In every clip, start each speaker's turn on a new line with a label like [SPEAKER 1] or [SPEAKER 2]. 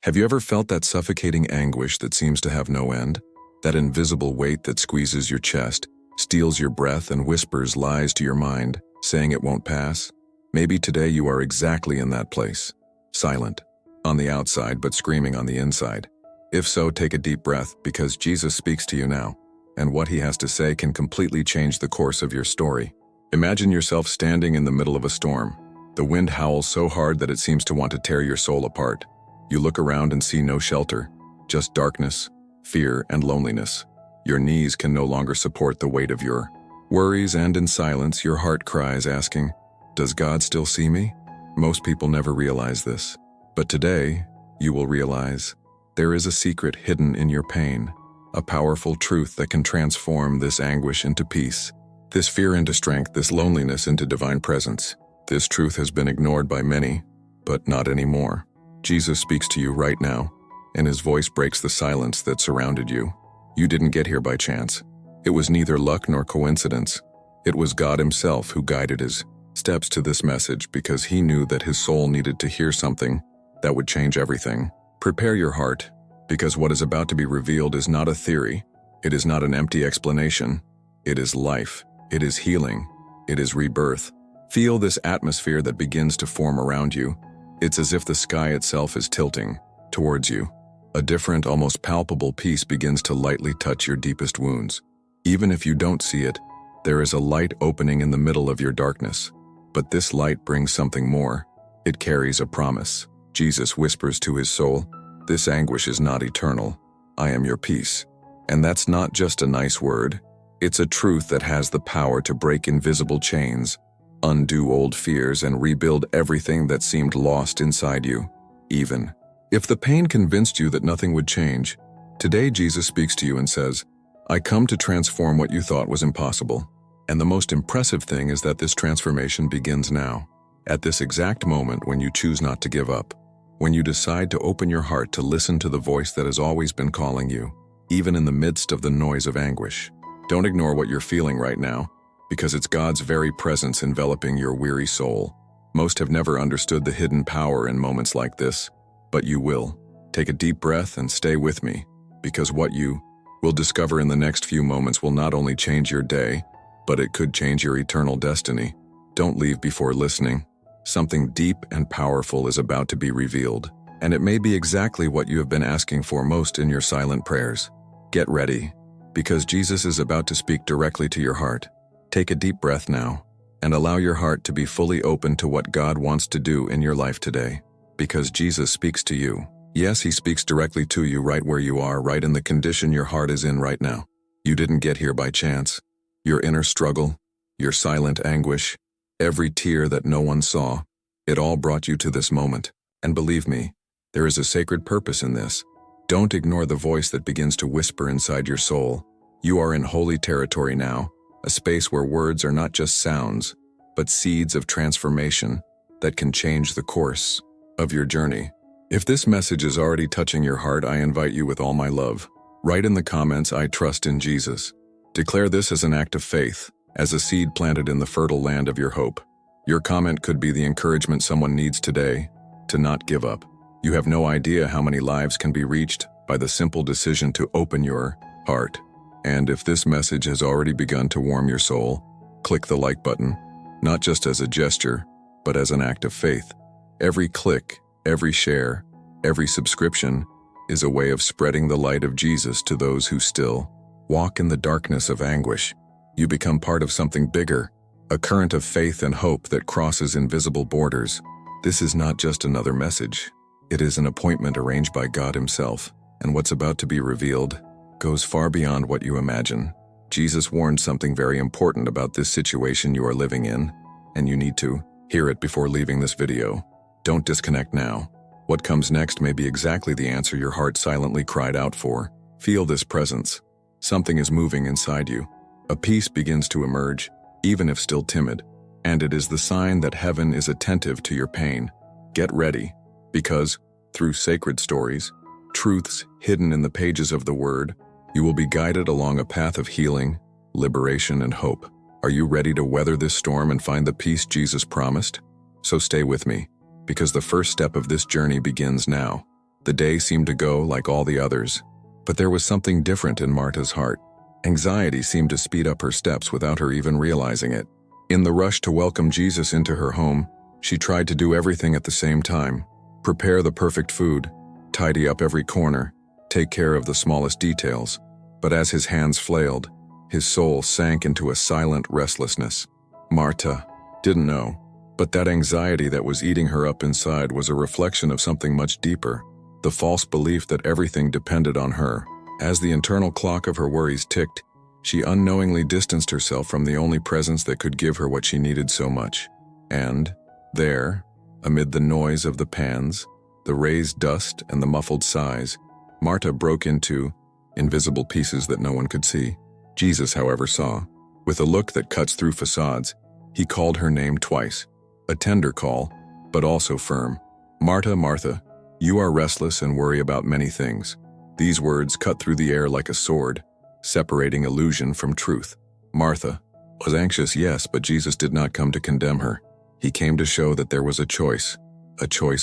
[SPEAKER 1] Have you ever felt that suffocating anguish that seems to have no end? That invisible weight that squeezes your chest, steals your breath, and whispers lies to your mind, saying it won't pass? Maybe today you are exactly in that place. Silent, on the outside but screaming on the inside. If so, take a deep breath, because Jesus speaks to you now, and what he has to say can completely change the course of your story. Imagine yourself standing in the middle of a storm. The wind howls so hard that it seems to want to tear your soul apart. You look around and see no shelter, just darkness, fear, and loneliness. Your knees can no longer support the weight of your worries, and in silence your heart cries, asking, "Does God still see me?" Most people never realize this, but today you will realize there is a secret hidden in your pain, a powerful truth that can transform this anguish into peace, this fear into strength, this loneliness into divine presence. This truth has been ignored by many, but not anymore. Jesus speaks to you right now, and his voice breaks the silence that surrounded you. You didn't get here by chance. It was neither luck nor coincidence. It was God himself who guided his steps to this message, because he knew that his soul needed to hear something that would change everything. Prepare your heart, because what is about to be revealed is not a theory. It is not an empty explanation. It is life. It is healing. It is rebirth. Feel this atmosphere that begins to form around you. It's as if the sky itself is tilting towards you. A different, almost palpable peace begins to lightly touch your deepest wounds. Even if you don't see it, there is a light opening in the middle of your darkness. But this light brings something more. It carries a promise. Jesus whispers to his soul, "This anguish is not eternal. I am your peace." And that's not just a nice word. It's a truth that has the power to break invisible chains, undo old fears, and rebuild everything that seemed lost inside you. Even if the pain convinced you that nothing would change, today Jesus speaks to you and says, "I come to transform what you thought was impossible." And the most impressive thing is that this transformation begins now, at this exact moment when you choose not to give up, when you decide to open your heart to listen to the voice that has always been calling you, even in the midst of the noise of anguish. Don't ignore what you're feeling right now, because it's God's very presence enveloping your weary soul. Most have never understood the hidden power in moments like this, but you will. Take a deep breath and stay with me, because what you will discover in the next few moments will not only change your day, but it could change your eternal destiny. Don't leave before listening. Something deep and powerful is about to be revealed, and it may be exactly what you have been asking for most in your silent prayers. Get ready, because Jesus is about to speak directly to your heart. Take a deep breath now, and allow your heart to be fully open to what God wants to do in your life today, because Jesus speaks to you. Yes, he speaks directly to you right where you are, right in the condition your heart is in right now. You didn't get here by chance. Your inner struggle, your silent anguish, every tear that no one saw, it all brought you to this moment. And believe me, there is a sacred purpose in this. Don't ignore the voice that begins to whisper inside your soul. You are in holy territory now, a space where words are not just sounds, but seeds of transformation that can change the course of your journey. If this message is already touching your heart, I invite you with all my love. Write in the comments, "I trust in Jesus." Declare this as an act of faith, as a seed planted in the fertile land of your hope. Your comment could be the encouragement someone needs today to not give up. You have no idea how many lives can be reached by the simple decision to open your heart. And if this message has already begun to warm your soul, click the like button, not just as a gesture, but as an act of faith. Every click, every share, every subscription is a way of spreading the light of Jesus to those who still walk in the darkness of anguish. You become part of something bigger, a current of faith and hope that crosses invisible borders. This is not just another message. It is an appointment arranged by God himself, and what's about to be revealed goes far beyond what you imagine. Jesus warned something very important about this situation you are living in, and you need to hear it before leaving this video. Don't disconnect now. What comes next may be exactly the answer your heart silently cried out for. Feel this presence. Something is moving inside you. A peace begins to emerge, even if still timid, and it is the sign that heaven is attentive to your pain. Get ready, because through sacred stories, truths hidden in the pages of the Word, you will be guided along a path of healing, liberation, and hope. Are you ready to weather this storm and find the peace Jesus promised? So stay with me, because the first step of this journey begins now. The day seemed to go like all the others, but there was something different in Marta's heart. Anxiety seemed to speed up her steps without her even realizing it. In the rush to welcome Jesus into her home, she tried to do everything at the same time. Prepare the perfect food, tidy up every corner, take care of the smallest details. But as his hands flailed, his soul sank into a silent restlessness. Marta didn't know, but that anxiety that was eating her up inside was a reflection of something much deeper, the false belief that everything depended on her. As the internal clock of her worries ticked, she unknowingly distanced herself from the only presence that could give her what she needed so much. And there, amid the noise of the pans, the raised dust and the muffled sighs, Marta broke into invisible pieces that no one could see. Jesus, however, saw. With a look that cuts through facades, he called her name twice, a tender call, but also firm. "Marta, Martha, you are restless and worry about many things." These words cut through the air like a sword, separating illusion from truth. Martha was anxious, yes, but Jesus did not come to condemn her. He came to show that there was a choice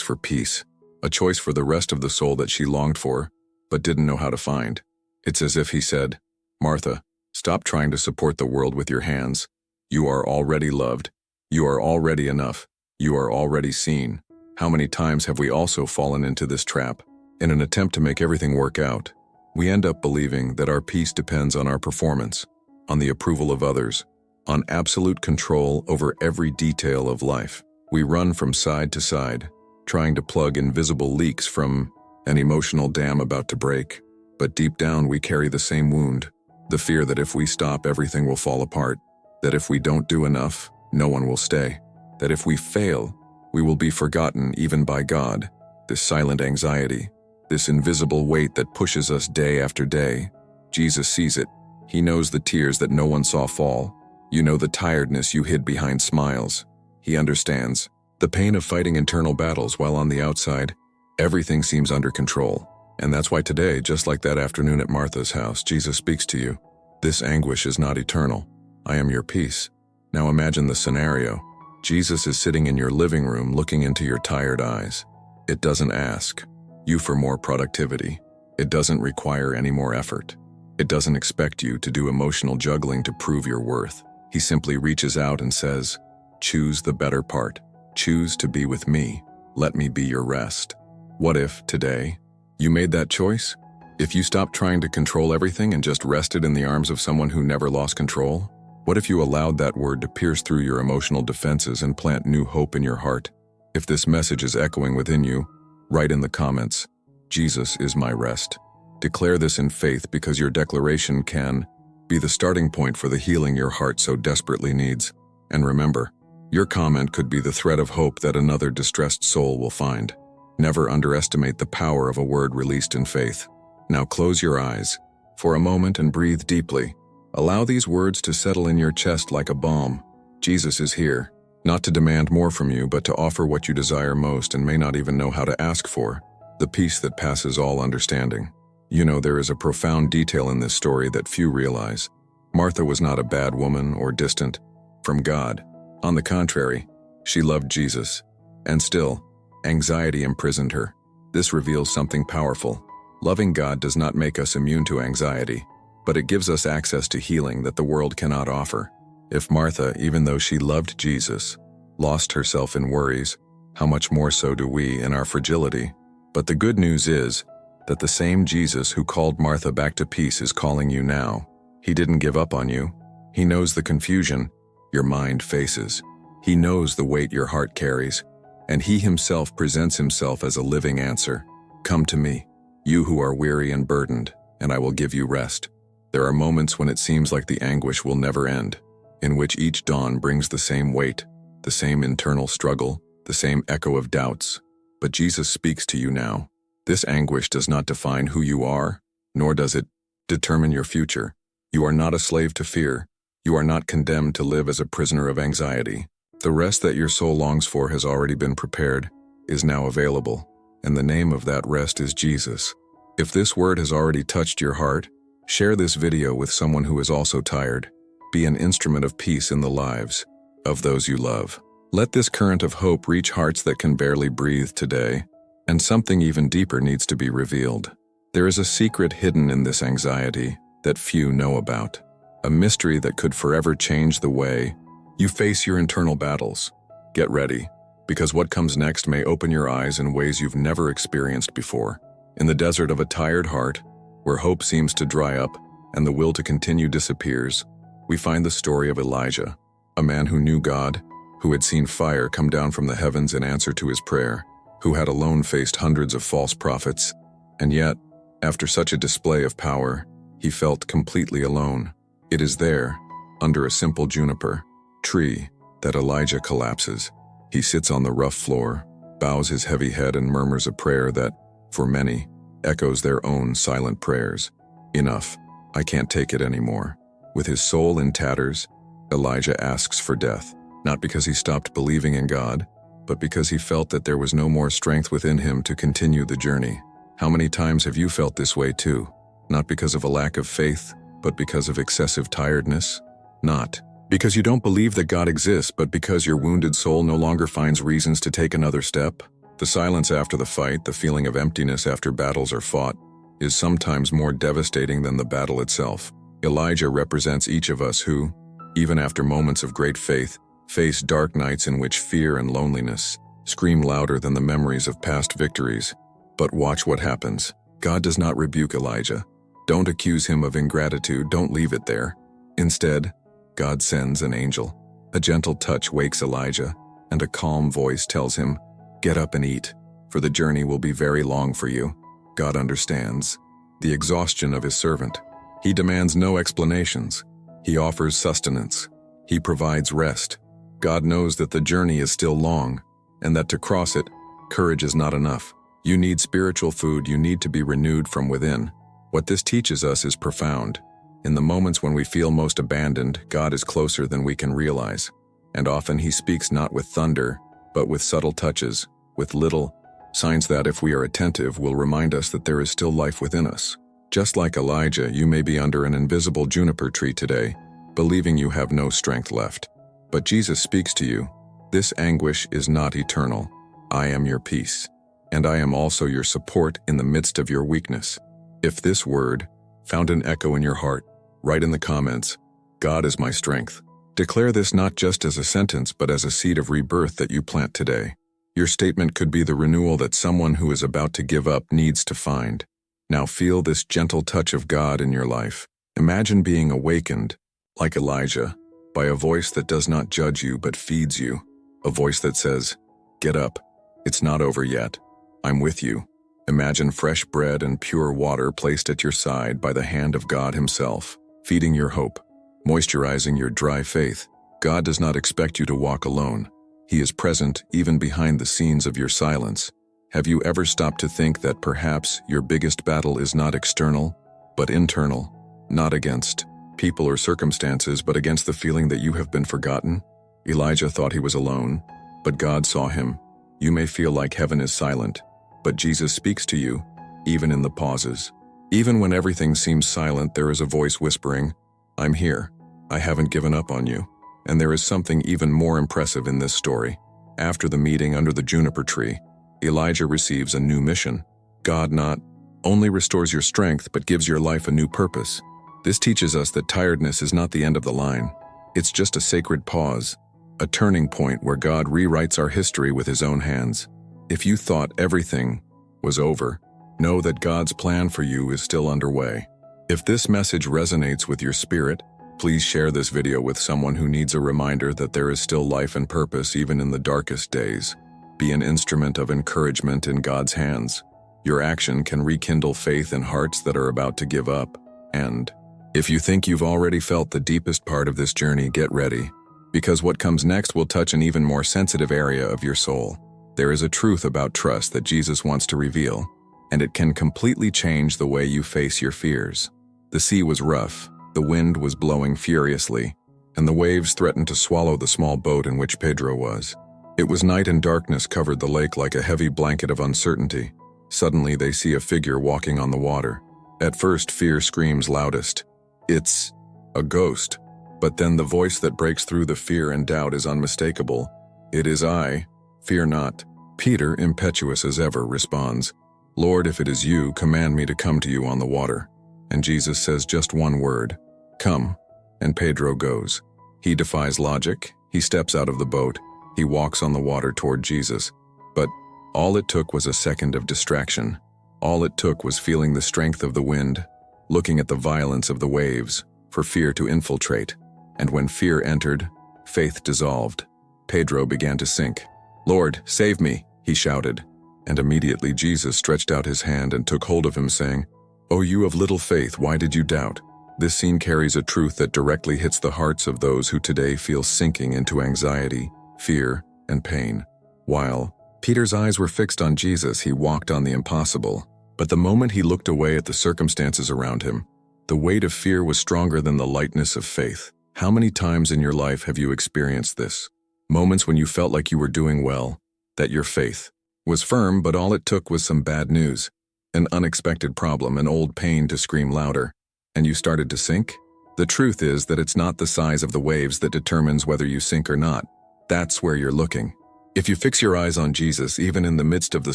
[SPEAKER 1] for peace, a choice for the rest of the soul that she longed for, but didn't know how to find. It's as if he said, "Martha, stop trying to support the world with your hands. You are already loved. You are already enough. You are already seen." How many times have we also fallen into this trap? In an attempt to make everything work out, we end up believing that our peace depends on our performance, on the approval of others, on absolute control over every detail of life. We run from side to side, trying to plug invisible leaks from an emotional dam about to break. But deep down we carry the same wound, the fear that if we stop, everything will fall apart, that if we don't do enough, no one will stay, that if we fail, we will be forgotten even by God. This silent anxiety, this invisible weight that pushes us day after day. Jesus sees it. He knows the tears that no one saw fall. You know the tiredness you hid behind smiles. He understands the pain of fighting internal battles while on the outside, everything seems under control. And that's why today, just like that afternoon at Martha's house, Jesus speaks to you. This anguish is not eternal. I am your peace. Now imagine the scenario. Jesus is sitting in your living room looking into your tired eyes. It doesn't ask you for more productivity. It doesn't require any more effort. It doesn't expect you to do emotional juggling to prove your worth. He simply reaches out and says, "Choose the better part. Choose to be with me. Let me be your rest." What if, today, you made that choice? If you stopped trying to control everything and just rested in the arms of someone who never lost control? What if you allowed that word to pierce through your emotional defenses and plant new hope in your heart? If this message is echoing within you, write in the comments, "Jesus is my rest." Declare this in faith, because your declaration can be the starting point for the healing your heart so desperately needs. And remember, your comment could be the thread of hope that another distressed soul will find. Never underestimate the power of a word released in faith. Now close your eyes for a moment and breathe deeply. Allow these words to settle in your chest like a balm. Jesus is here, not to demand more from you, but to offer what you desire most and may not even know how to ask for, the peace that passes all understanding. You know, there is a profound detail in this story that few realize. Martha was not a bad woman or distant from God. On the contrary, she loved Jesus. And still, anxiety imprisoned her. This reveals something powerful. Loving God does not make us immune to anxiety, but it gives us access to healing that the world cannot offer. If Martha, even though she loved Jesus, lost herself in worries, how much more so do we in our fragility? But the good news is that the same Jesus who called Martha back to peace is calling you now. He didn't give up on you. He knows the confusion your mind faces. He knows the weight your heart carries, and he himself presents himself as a living answer. Come to me, you who are weary and burdened, and I will give you rest. There are moments when it seems like the anguish will never end, in which each dawn brings the same weight, the same internal struggle, the same echo of doubts. But Jesus speaks to you now. This anguish does not define who you are, nor does it determine your future. You are not a slave to fear. You are not condemned to live as a prisoner of anxiety. The rest that your soul longs for has already been prepared, is now available, and the name of that rest is Jesus. If this word has already touched your heart, share this video with someone who is also tired. Be an instrument of peace in the lives of those you love. Let this current of hope reach hearts that can barely breathe today. And something even deeper needs to be revealed. There is a secret hidden in this anxiety that few know about. A mystery that could forever change the way you face your internal battles. Get ready, because what comes next may open your eyes in ways you've never experienced before. In the desert of a tired heart, where hope seems to dry up and the will to continue disappears, we find the story of Elijah, a man who knew God, who had seen fire come down from the heavens in answer to his prayer, who had alone faced hundreds of false prophets, and yet, after such a display of power, he felt completely alone. It is there, under a simple juniper tree, that Elijah collapses. He sits on the rough floor, bows his heavy head and murmurs a prayer that, for many, echoes their own silent prayers. Enough, I can't take it anymore. With his soul in tatters, Elijah asks for death, not because he stopped believing in God, but because he felt that there was no more strength within him to continue the journey. How many times have you felt this way too? Not because of a lack of faith, but because of excessive tiredness? Not because you don't believe that God exists, but because your wounded soul no longer finds reasons to take another step? The silence after the fight, the feeling of emptiness after battles are fought, is sometimes more devastating than the battle itself. Elijah represents each of us who, even after moments of great faith, face dark nights in which fear and loneliness scream louder than the memories of past victories. But watch what happens. God does not rebuke Elijah. Don't accuse him of ingratitude, don't leave it there. Instead, God sends an angel. A gentle touch wakes Elijah, and a calm voice tells him, "Get up and eat, for the journey will be very long for you." God understands the exhaustion of his servant. He demands no explanations. He offers sustenance. He provides rest. God knows that the journey is still long, and that to cross it, courage is not enough. You need spiritual food, you need to be renewed from within. What this teaches us is profound. In the moments when we feel most abandoned, God is closer than we can realize. And often he speaks not with thunder, but with subtle touches, with little signs that, if we are attentive, will remind us that there is still life within us. Just like Elijah, you may be under an invisible juniper tree today, believing you have no strength left. But Jesus speaks to you. This anguish is not eternal. I am your peace, and I am also your support in the midst of your weakness. If this word found an echo in your heart, write in the comments, "God is my strength." Declare this not just as a sentence, but as a seed of rebirth that you plant today. Your statement could be the renewal that someone who is about to give up needs to find. Now feel this gentle touch of God in your life. Imagine being awakened, like Elijah, by a voice that does not judge you but feeds you. A voice that says, "Get up. It's not over yet. I'm with you." Imagine fresh bread and pure water placed at your side by the hand of God himself, feeding your hope, moisturizing your dry faith. God does not expect you to walk alone. He is present even behind the scenes of your silence. Have you ever stopped to think that perhaps your biggest battle is not external, but internal? Not against people or circumstances, but against the feeling that you have been forgotten? Elijah thought he was alone, but God saw him. You may feel like heaven is silent, but Jesus speaks to you, even in the pauses. Even when everything seems silent, there is a voice whispering, "I'm here. I haven't given up on you." And there is something even more impressive in this story. After the meeting under the juniper tree, Elijah receives a new mission. God not only restores your strength, but gives your life a new purpose. This teaches us that tiredness is not the end of the line. It's just a sacred pause, a turning point where God rewrites our history with his own hands. If you thought everything was over, know that God's plan for you is still underway. If this message resonates with your spirit, please share this video with someone who needs a reminder that there is still life and purpose even in the darkest days. Be an instrument of encouragement in God's hands. Your action can rekindle faith in hearts that are about to give up. And if you think you've already felt the deepest part of this journey, get ready, because what comes next will touch an even more sensitive area of your soul. There is a truth about trust that Jesus wants to reveal, and it can completely change the way you face your fears. The sea was rough, the wind was blowing furiously, and the waves threatened to swallow the small boat in which Pedro was. It was night and darkness covered the lake like a heavy blanket of uncertainty. Suddenly they see a figure walking on the water. At first, fear screams loudest. It's a ghost. But then the voice that breaks through the fear and doubt is unmistakable. "It is I. Fear not." Peter, impetuous as ever, responds, "Lord, if it is you, command me to come to you on the water." And Jesus says just one word, "Come." And Pedro goes. He defies logic. He steps out of the boat. He walks on the water toward Jesus. But all it took was a second of distraction. All it took was feeling the strength of the wind, looking at the violence of the waves, for fear to infiltrate. And when fear entered, faith dissolved. Pedro began to sink. "Lord, save me," he shouted. And immediately Jesus stretched out his hand and took hold of him, saying, "O you of little faith, why did you doubt?" This scene carries a truth that directly hits the hearts of those who today feel sinking into anxiety, fear, and pain. While Peter's eyes were fixed on Jesus, he walked on the impossible. But the moment he looked away at the circumstances around him, the weight of fear was stronger than the lightness of faith. How many times in your life have you experienced this? Moments when you felt like you were doing well, that your faith was firm, but all it took was some bad news, an unexpected problem, an old pain to scream louder, and you started to sink? The truth is that it's not the size of the waves that determines whether you sink or not. That's where you're looking. If you fix your eyes on Jesus, even in the midst of the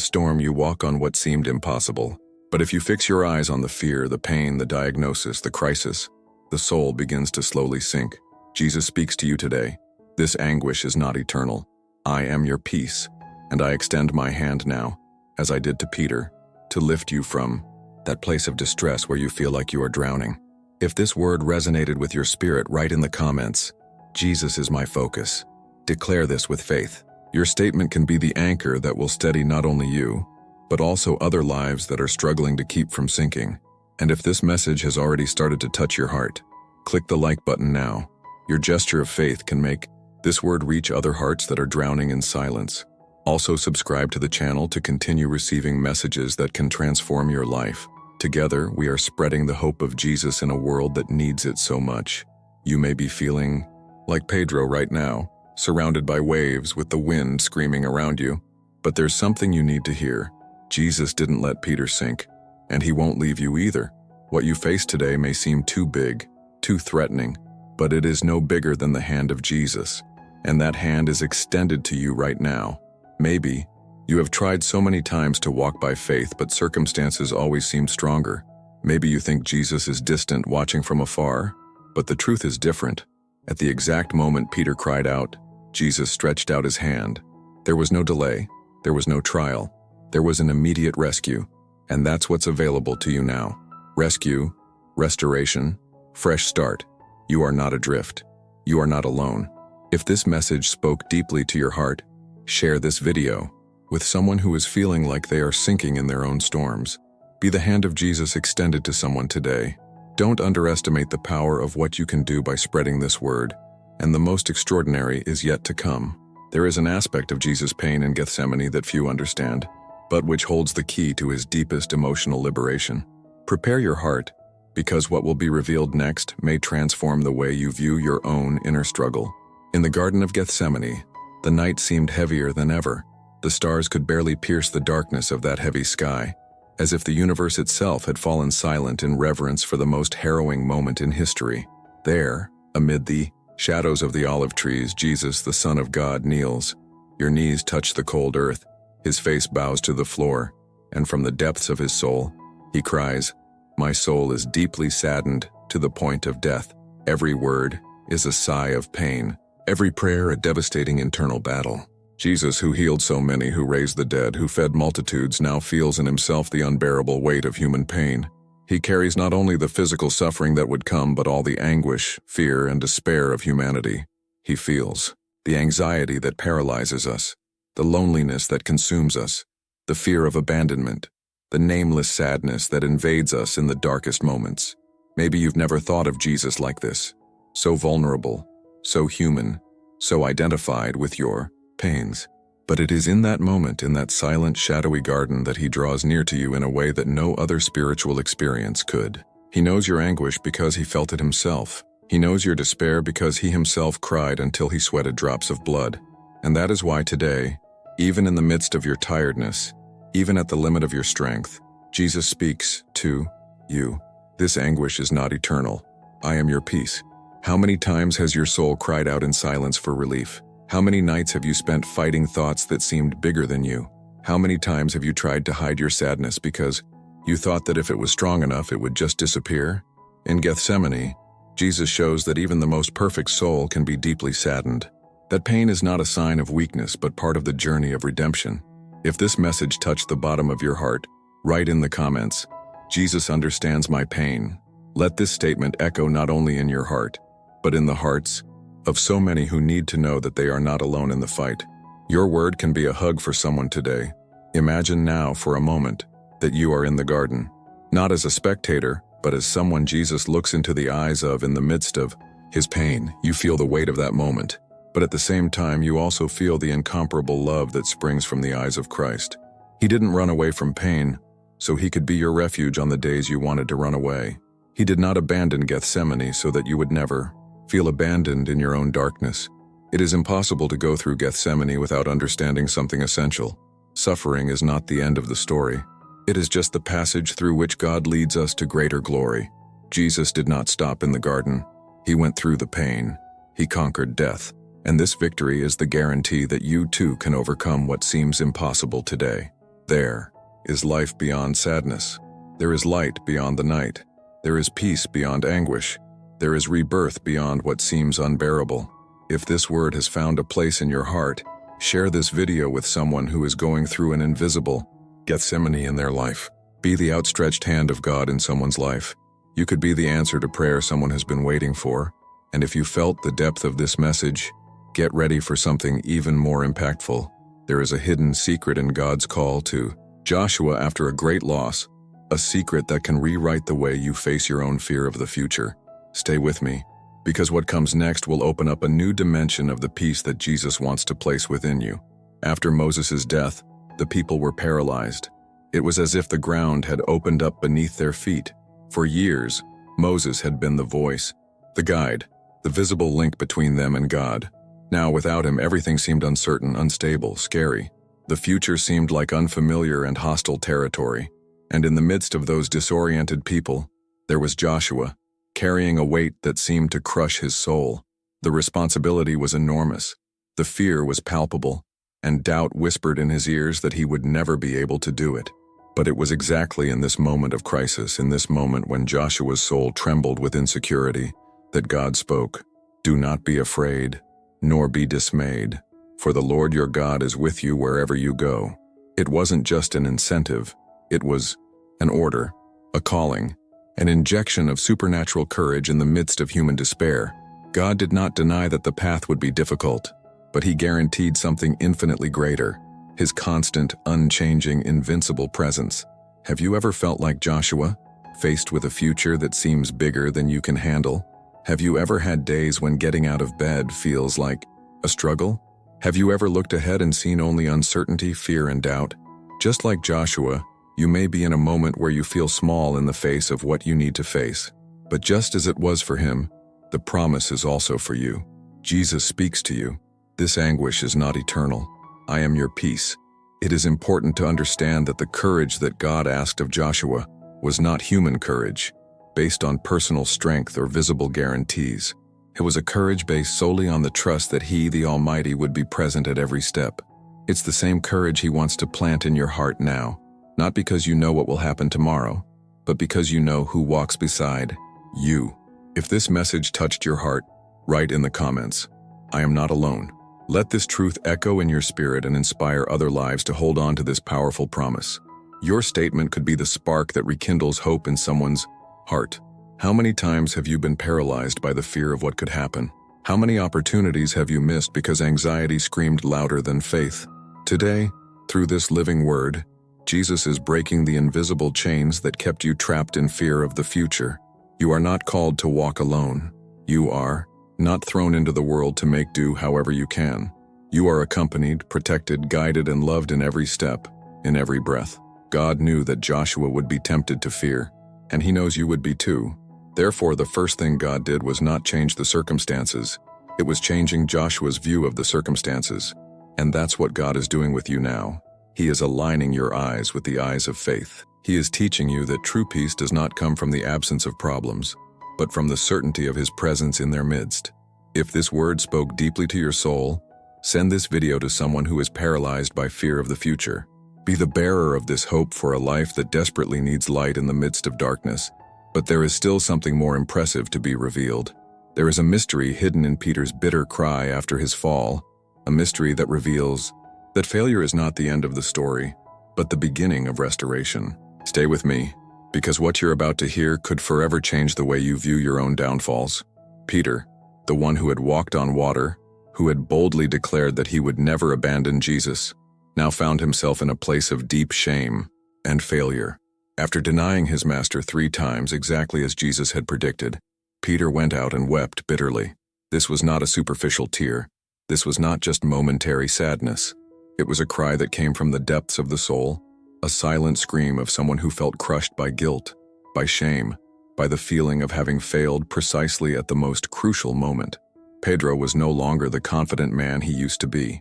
[SPEAKER 1] storm, you walk on what seemed impossible. But if you fix your eyes on the fear, the pain, the diagnosis, the crisis, the soul begins to slowly sink. Jesus speaks to you today. This anguish is not eternal. I am your peace, and I extend my hand now, as I did to Peter, to lift you from that place of distress where you feel like you are drowning. If this word resonated with your spirit, write in the comments, "Jesus is my focus." Declare this with faith. Your statement can be the anchor that will steady not only you, but also other lives that are struggling to keep from sinking. And if this message has already started to touch your heart, click the like button now. Your gesture of faith can make this word reach other hearts that are drowning in silence. Also subscribe to the channel to continue receiving messages that can transform your life. Together, we are spreading the hope of Jesus in a world that needs it so much. You may be feeling like Pedro right now, surrounded by waves with the wind screaming around you, but there's something you need to hear. Jesus didn't let Peter sink, and he won't leave you either. What you face today may seem too big, too threatening, but it is no bigger than the hand of Jesus, and that hand is extended to you right now. Maybe you have tried so many times to walk by faith, but circumstances always seem stronger. Maybe you think Jesus is distant, watching from afar, but the truth is different. At the exact moment Peter cried out, Jesus stretched out his hand. There was no delay, there was no trial, there was an immediate rescue, and that's what's available to you now. Rescue, restoration, fresh start. You are not adrift. You are not alone. If this message spoke deeply to your heart, share this video with someone who is feeling like they are sinking in their own storms. Be the hand of Jesus extended to someone today. Don't underestimate the power of what you can do by spreading this word. And the most extraordinary is yet to come. There is an aspect of Jesus' pain in Gethsemane that few understand, but which holds the key to his deepest emotional liberation. Prepare your heart, because what will be revealed next may transform the way you view your own inner struggle. In the Garden of Gethsemane, the night seemed heavier than ever. The stars could barely pierce the darkness of that heavy sky, as if the universe itself had fallen silent in reverence for the most harrowing moment in history. There, amid the shadows of the olive trees, Jesus, the Son of God, kneels. Your knees touch the cold earth, his face bows to the floor, and from the depths of his soul, he cries, "My soul is deeply saddened to the point of death." Every word is a sigh of pain, every prayer a devastating internal battle. Jesus, who healed so many, who raised the dead, who fed multitudes, now feels in himself the unbearable weight of human pain. He carries not only the physical suffering that would come, but all the anguish, fear, and despair of humanity. He feels the anxiety that paralyzes us, the loneliness that consumes us, the fear of abandonment, the nameless sadness that invades us in the darkest moments. Maybe you've never thought of Jesus like this, so vulnerable, so human, so identified with your pains. But it is in that moment, in that silent, shadowy garden, that he draws near to you in a way that no other spiritual experience could. He knows your anguish because he felt it himself. He knows your despair because he himself cried until he sweated drops of blood. And that is why today, even in the midst of your tiredness, even at the limit of your strength, Jesus speaks to you. This anguish is not eternal. I am your peace. How many times has your soul cried out in silence for relief? How many nights have you spent fighting thoughts that seemed bigger than you? How many times have you tried to hide your sadness because you thought that if it was strong enough, it would just disappear? In Gethsemane, Jesus shows that even the most perfect soul can be deeply saddened. That pain is not a sign of weakness, but part of the journey of redemption. If this message touched the bottom of your heart, write in the comments, "Jesus understands my pain." Let this statement echo not only in your heart, but in the hearts of so many who need to know that they are not alone in the fight. Your word can be a hug for someone today. Imagine now for a moment that you are in the garden, not as a spectator, but as someone Jesus looks into the eyes of in the midst of his pain. You feel the weight of that moment, but at the same time you also feel the incomparable love that springs from the eyes of Christ. He didn't run away from pain, so he could be your refuge on the days you wanted to run away. He did not abandon Gethsemane so that you would never feel abandoned in your own darkness. It is impossible to go through Gethsemane without understanding something essential. Suffering is not the end of the story. It is just the passage through which God leads us to greater glory. Jesus did not stop in the garden. He went through the pain. He conquered death. And this victory is the guarantee that you too can overcome what seems impossible today. There is life beyond sadness. There is light beyond the night. There is peace beyond anguish. There is rebirth beyond what seems unbearable. If this word has found a place in your heart, share this video with someone who is going through an invisible Gethsemane in their life. Be the outstretched hand of God in someone's life. You could be the answer to prayer someone has been waiting for. And if you felt the depth of this message, get ready for something even more impactful. There is a hidden secret in God's call to Joshua after a great loss, a secret that can rewrite the way you face your own fear of the future. Stay with me, because what comes next will open up a new dimension of the peace that Jesus wants to place within you. After Moses' death, the people were paralyzed. It was as if the ground had opened up beneath their feet. For years, Moses had been the voice, the guide, the visible link between them and God. Now, without him, everything seemed uncertain, unstable, scary. The future seemed like unfamiliar and hostile territory. And in the midst of those disoriented people, there was Joshua, carrying a weight that seemed to crush his soul. The responsibility was enormous. The fear was palpable, and doubt whispered in his ears that he would never be able to do it. But it was exactly in this moment of crisis, in this moment when Joshua's soul trembled with insecurity, that God spoke, "Do not be afraid, nor be dismayed, for the Lord your God is with you wherever you go." It wasn't just an incentive, it was an order, a calling, an injection of supernatural courage in the midst of human despair. God did not deny that the path would be difficult, but he guaranteed something infinitely greater, his constant, unchanging, invincible presence. Have you ever felt like Joshua, faced with a future that seems bigger than you can handle? Have you ever had days when getting out of bed feels like a struggle? Have you ever looked ahead and seen only uncertainty, fear, and doubt? Just like Joshua, you may be in a moment where you feel small in the face of what you need to face. But just as it was for him, the promise is also for you. Jesus speaks to you. This anguish is not eternal. I am your peace. It is important to understand that the courage that God asked of Joshua was not human courage, based on personal strength or visible guarantees. It was a courage based solely on the trust that He, the Almighty, would be present at every step. It's the same courage He wants to plant in your heart now, not because you know what will happen tomorrow, but because you know who walks beside you. If this message touched your heart, write in the comments, "I am not alone." Let this truth echo in your spirit and inspire other lives to hold on to this powerful promise. Your statement could be the spark that rekindles hope in someone's heart. How many times have you been paralyzed by the fear of what could happen? How many opportunities have you missed because anxiety screamed louder than faith? Today, through this living word, Jesus is breaking the invisible chains that kept you trapped in fear of the future. You are not called to walk alone. You are not thrown into the world to make do however you can. You are accompanied, protected, guided, and loved in every step, in every breath. God knew that Joshua would be tempted to fear, and He knows you would be too. Therefore, the first thing God did was not change the circumstances. It was changing Joshua's view of the circumstances. And that's what God is doing with you now. He is aligning your eyes with the eyes of faith. He is teaching you that true peace does not come from the absence of problems, but from the certainty of His presence in their midst. If this word spoke deeply to your soul, send this video to someone who is paralyzed by fear of the future. Be the bearer of this hope for a life that desperately needs light in the midst of darkness. But there is still something more impressive to be revealed. There is a mystery hidden in Peter's bitter cry after his fall, a mystery that reveals that failure is not the end of the story, but the beginning of restoration. Stay with me, because what you're about to hear could forever change the way you view your own downfalls. Peter, the one who had walked on water, who had boldly declared that he would never abandon Jesus, now found himself in a place of deep shame and failure. After denying his master 3 times exactly as Jesus had predicted, Peter went out and wept bitterly. This was not a superficial tear. This was not just momentary sadness. It was a cry that came from the depths of the soul, a silent scream of someone who felt crushed by guilt, by shame, by the feeling of having failed precisely at the most crucial moment. Pedro was no longer the confident man he used to be.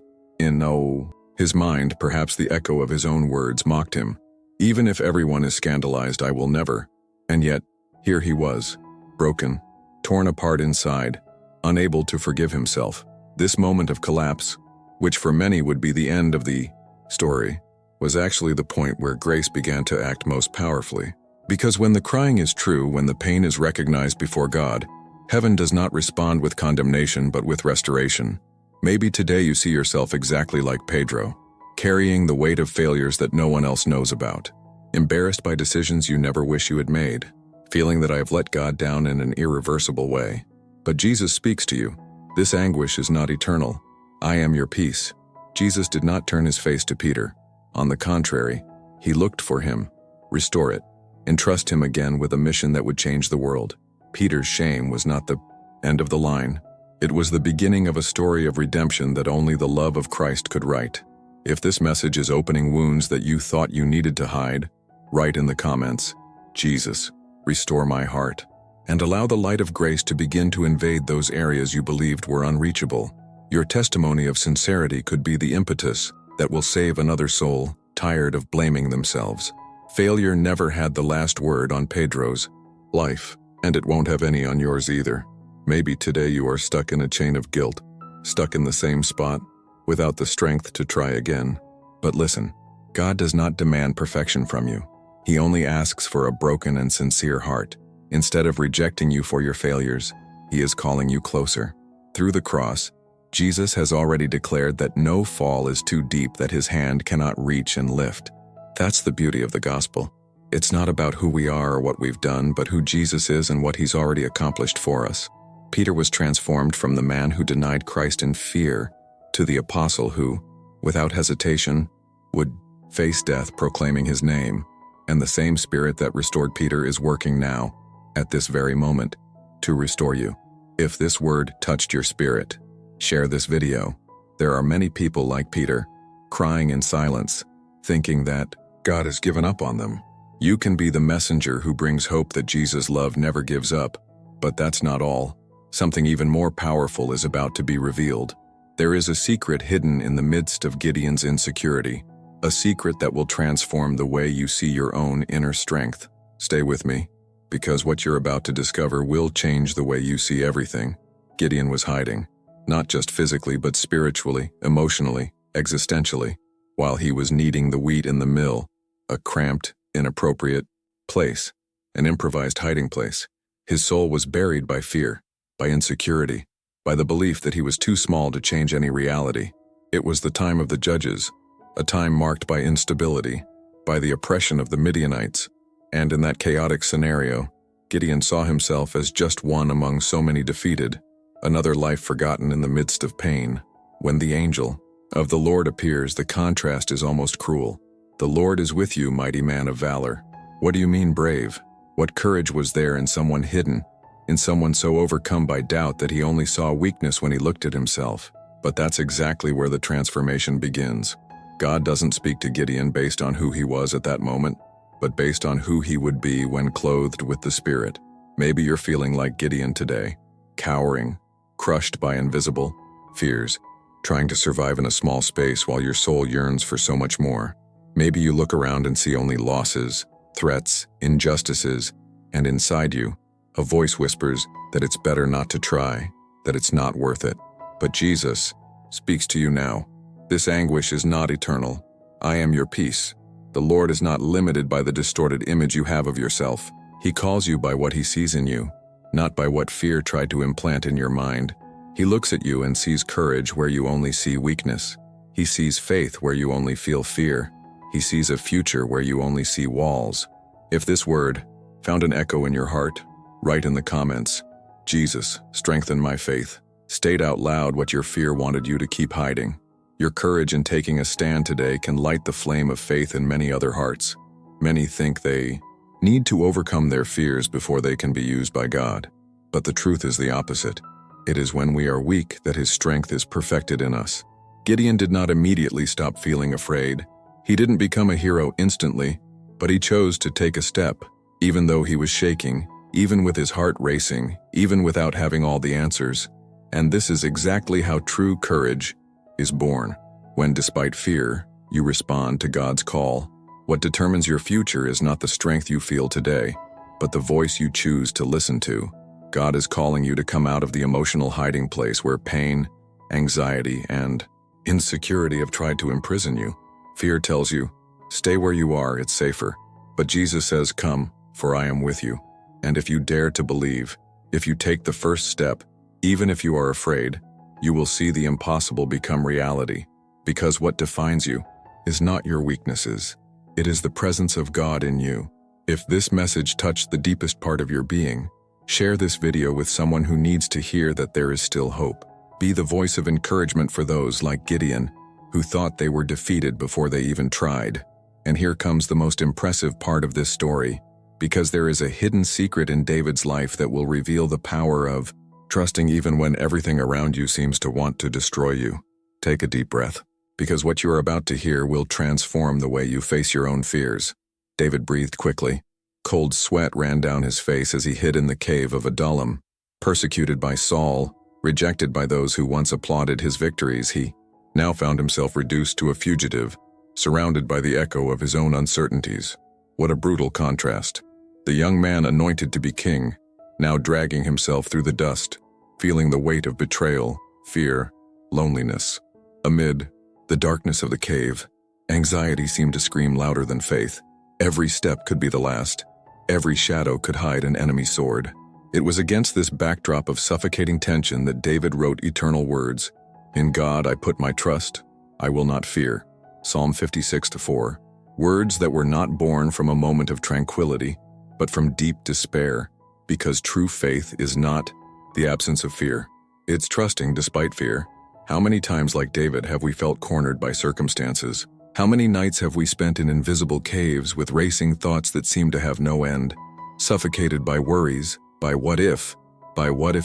[SPEAKER 1] His mind, perhaps the echo of his own words, mocked him. Even if everyone is scandalized, I will never. And yet, here he was, broken, torn apart inside, unable to forgive himself. This moment of collapse, which for many would be the end of the story, was actually the point where grace began to act most powerfully. Because when the crying is true, when the pain is recognized before God, heaven does not respond with condemnation but with restoration. Maybe today you see yourself exactly like Pedro, carrying the weight of failures that no one else knows about, embarrassed by decisions you never wish you had made, feeling that I have let God down in an irreversible way. But Jesus speaks to you. This anguish is not eternal. I am your peace. Jesus did not turn his face to Peter. On the contrary, he looked for him, restore it, entrust him again with a mission that would change the world. Peter's shame was not the end of the line. It was the beginning of a story of redemption that only the love of Christ could write. If this message is opening wounds that you thought you needed to hide, write in the comments, Jesus, restore my heart, and allow the light of grace to begin to invade those areas you believed were unreachable. Your testimony of sincerity could be the impetus that will save another soul tired of blaming themselves. Failure never had the last word on Pedro's life, and it won't have any on yours either. Maybe today you are stuck in a chain of guilt, stuck in the same spot, without the strength to try again. But listen, God does not demand perfection from you. He only asks for a broken and sincere heart. Instead of rejecting you for your failures, he is calling you closer. Through the cross, Jesus has already declared that no fall is too deep that his hand cannot reach and lift. That's the beauty of the gospel. It's not about who we are or what we've done, but who Jesus is and what he's already accomplished for us. Peter was transformed from the man who denied Christ in fear to the apostle who, without hesitation, would face death proclaiming his name. And the same Spirit that restored Peter is working now, at this very moment, to restore you. If this word touched your spirit, share this video. There are many people like Peter, crying in silence, thinking that God has given up on them. You can be the messenger who brings hope that Jesus' love never gives up. But that's not all. Something even more powerful is about to be revealed. There is a secret hidden in the midst of Gideon's insecurity, a secret that will transform the way you see your own inner strength. Stay with me, because what you're about to discover will change the way you see everything. Gideon was hiding, not just physically but spiritually, emotionally, existentially, while he was kneading the wheat in the mill, a cramped, inappropriate place, an improvised hiding place. His soul was buried by fear, by insecurity, by the belief that he was too small to change any reality. It was the time of the judges, a time marked by instability, by the oppression of the Midianites, and in that chaotic scenario, Gideon saw himself as just one among so many defeated, another life forgotten in the midst of pain. When the angel of the Lord appears, the contrast is almost cruel. The Lord is with you, mighty man of valor. What do you mean brave? What courage was there in someone hidden, in someone so overcome by doubt that he only saw weakness when he looked at himself? But that's exactly where the transformation begins. God doesn't speak to Gideon based on who he was at that moment, but based on who he would be when clothed with the Spirit. Maybe you're feeling like Gideon today, cowering, crushed by invisible fears, trying to survive in a small space while your soul yearns for so much more. Maybe you look around and see only losses, threats, injustices, and inside you, a voice whispers that it's better not to try, that it's not worth it. But Jesus speaks to you now. This anguish is not eternal. I am your peace. The Lord is not limited by the distorted image you have of yourself. He calls you by what he sees in you, not by what fear tried to implant in your mind. He looks at you and sees courage where you only see weakness. He sees faith where you only feel fear. He sees a future where you only see walls. If this word found an echo in your heart, write in the comments, Jesus, strengthen my faith. State out loud what your fear wanted you to keep hiding. Your courage in taking a stand today can light the flame of faith in many other hearts. Many think they need to overcome their fears before they can be used by God. But the truth is the opposite. It is when we are weak that his strength is perfected in us. Gideon did not immediately stop feeling afraid. He didn't become a hero instantly, but he chose to take a step, even though he was shaking, even with his heart racing, even without having all the answers. And this is exactly how true courage is born. When, despite fear, you respond to God's call. What determines your future is not the strength you feel today, but the voice you choose to listen to. God is calling you to come out of the emotional hiding place where pain, anxiety, and insecurity have tried to imprison you. Fear tells you, stay where you are, it's safer. But Jesus says, come, for I am with you. And if you dare to believe, if you take the first step, even if you are afraid, you will see the impossible become reality. Because what defines you is not your weaknesses. It is the presence of God in you. If this message touched the deepest part of your being, share this video with someone who needs to hear that there is still hope. Be the voice of encouragement for those like Gideon, who thought they were defeated before they even tried. And here comes the most impressive part of this story, because there is a hidden secret in David's life that will reveal the power of trusting even when everything around you seems to want to destroy you. Take a deep breath, because what you are about to hear will transform the way you face your own fears. David breathed quickly. Cold sweat ran down his face as he hid in the cave of Adullam. Persecuted by Saul, rejected by those who once applauded his victories, he now found himself reduced to a fugitive, surrounded by the echo of his own uncertainties. What a brutal contrast. The young man anointed to be king, now dragging himself through the dust, feeling the weight of betrayal, fear, loneliness. Amid the darkness of the cave, anxiety seemed to scream louder than faith. Every step could be the last. Every shadow could hide an enemy sword. It was against this backdrop of suffocating tension that David wrote eternal words. In God I put my trust, I will not fear. Psalm 56:4. Words that were not born from a moment of tranquility, but from deep despair, because true faith is not the absence of fear. It's trusting despite fear. How many times, like David, have we felt cornered by circumstances? How many nights have we spent in invisible caves with racing thoughts that seem to have no end? Suffocated by worries, by what if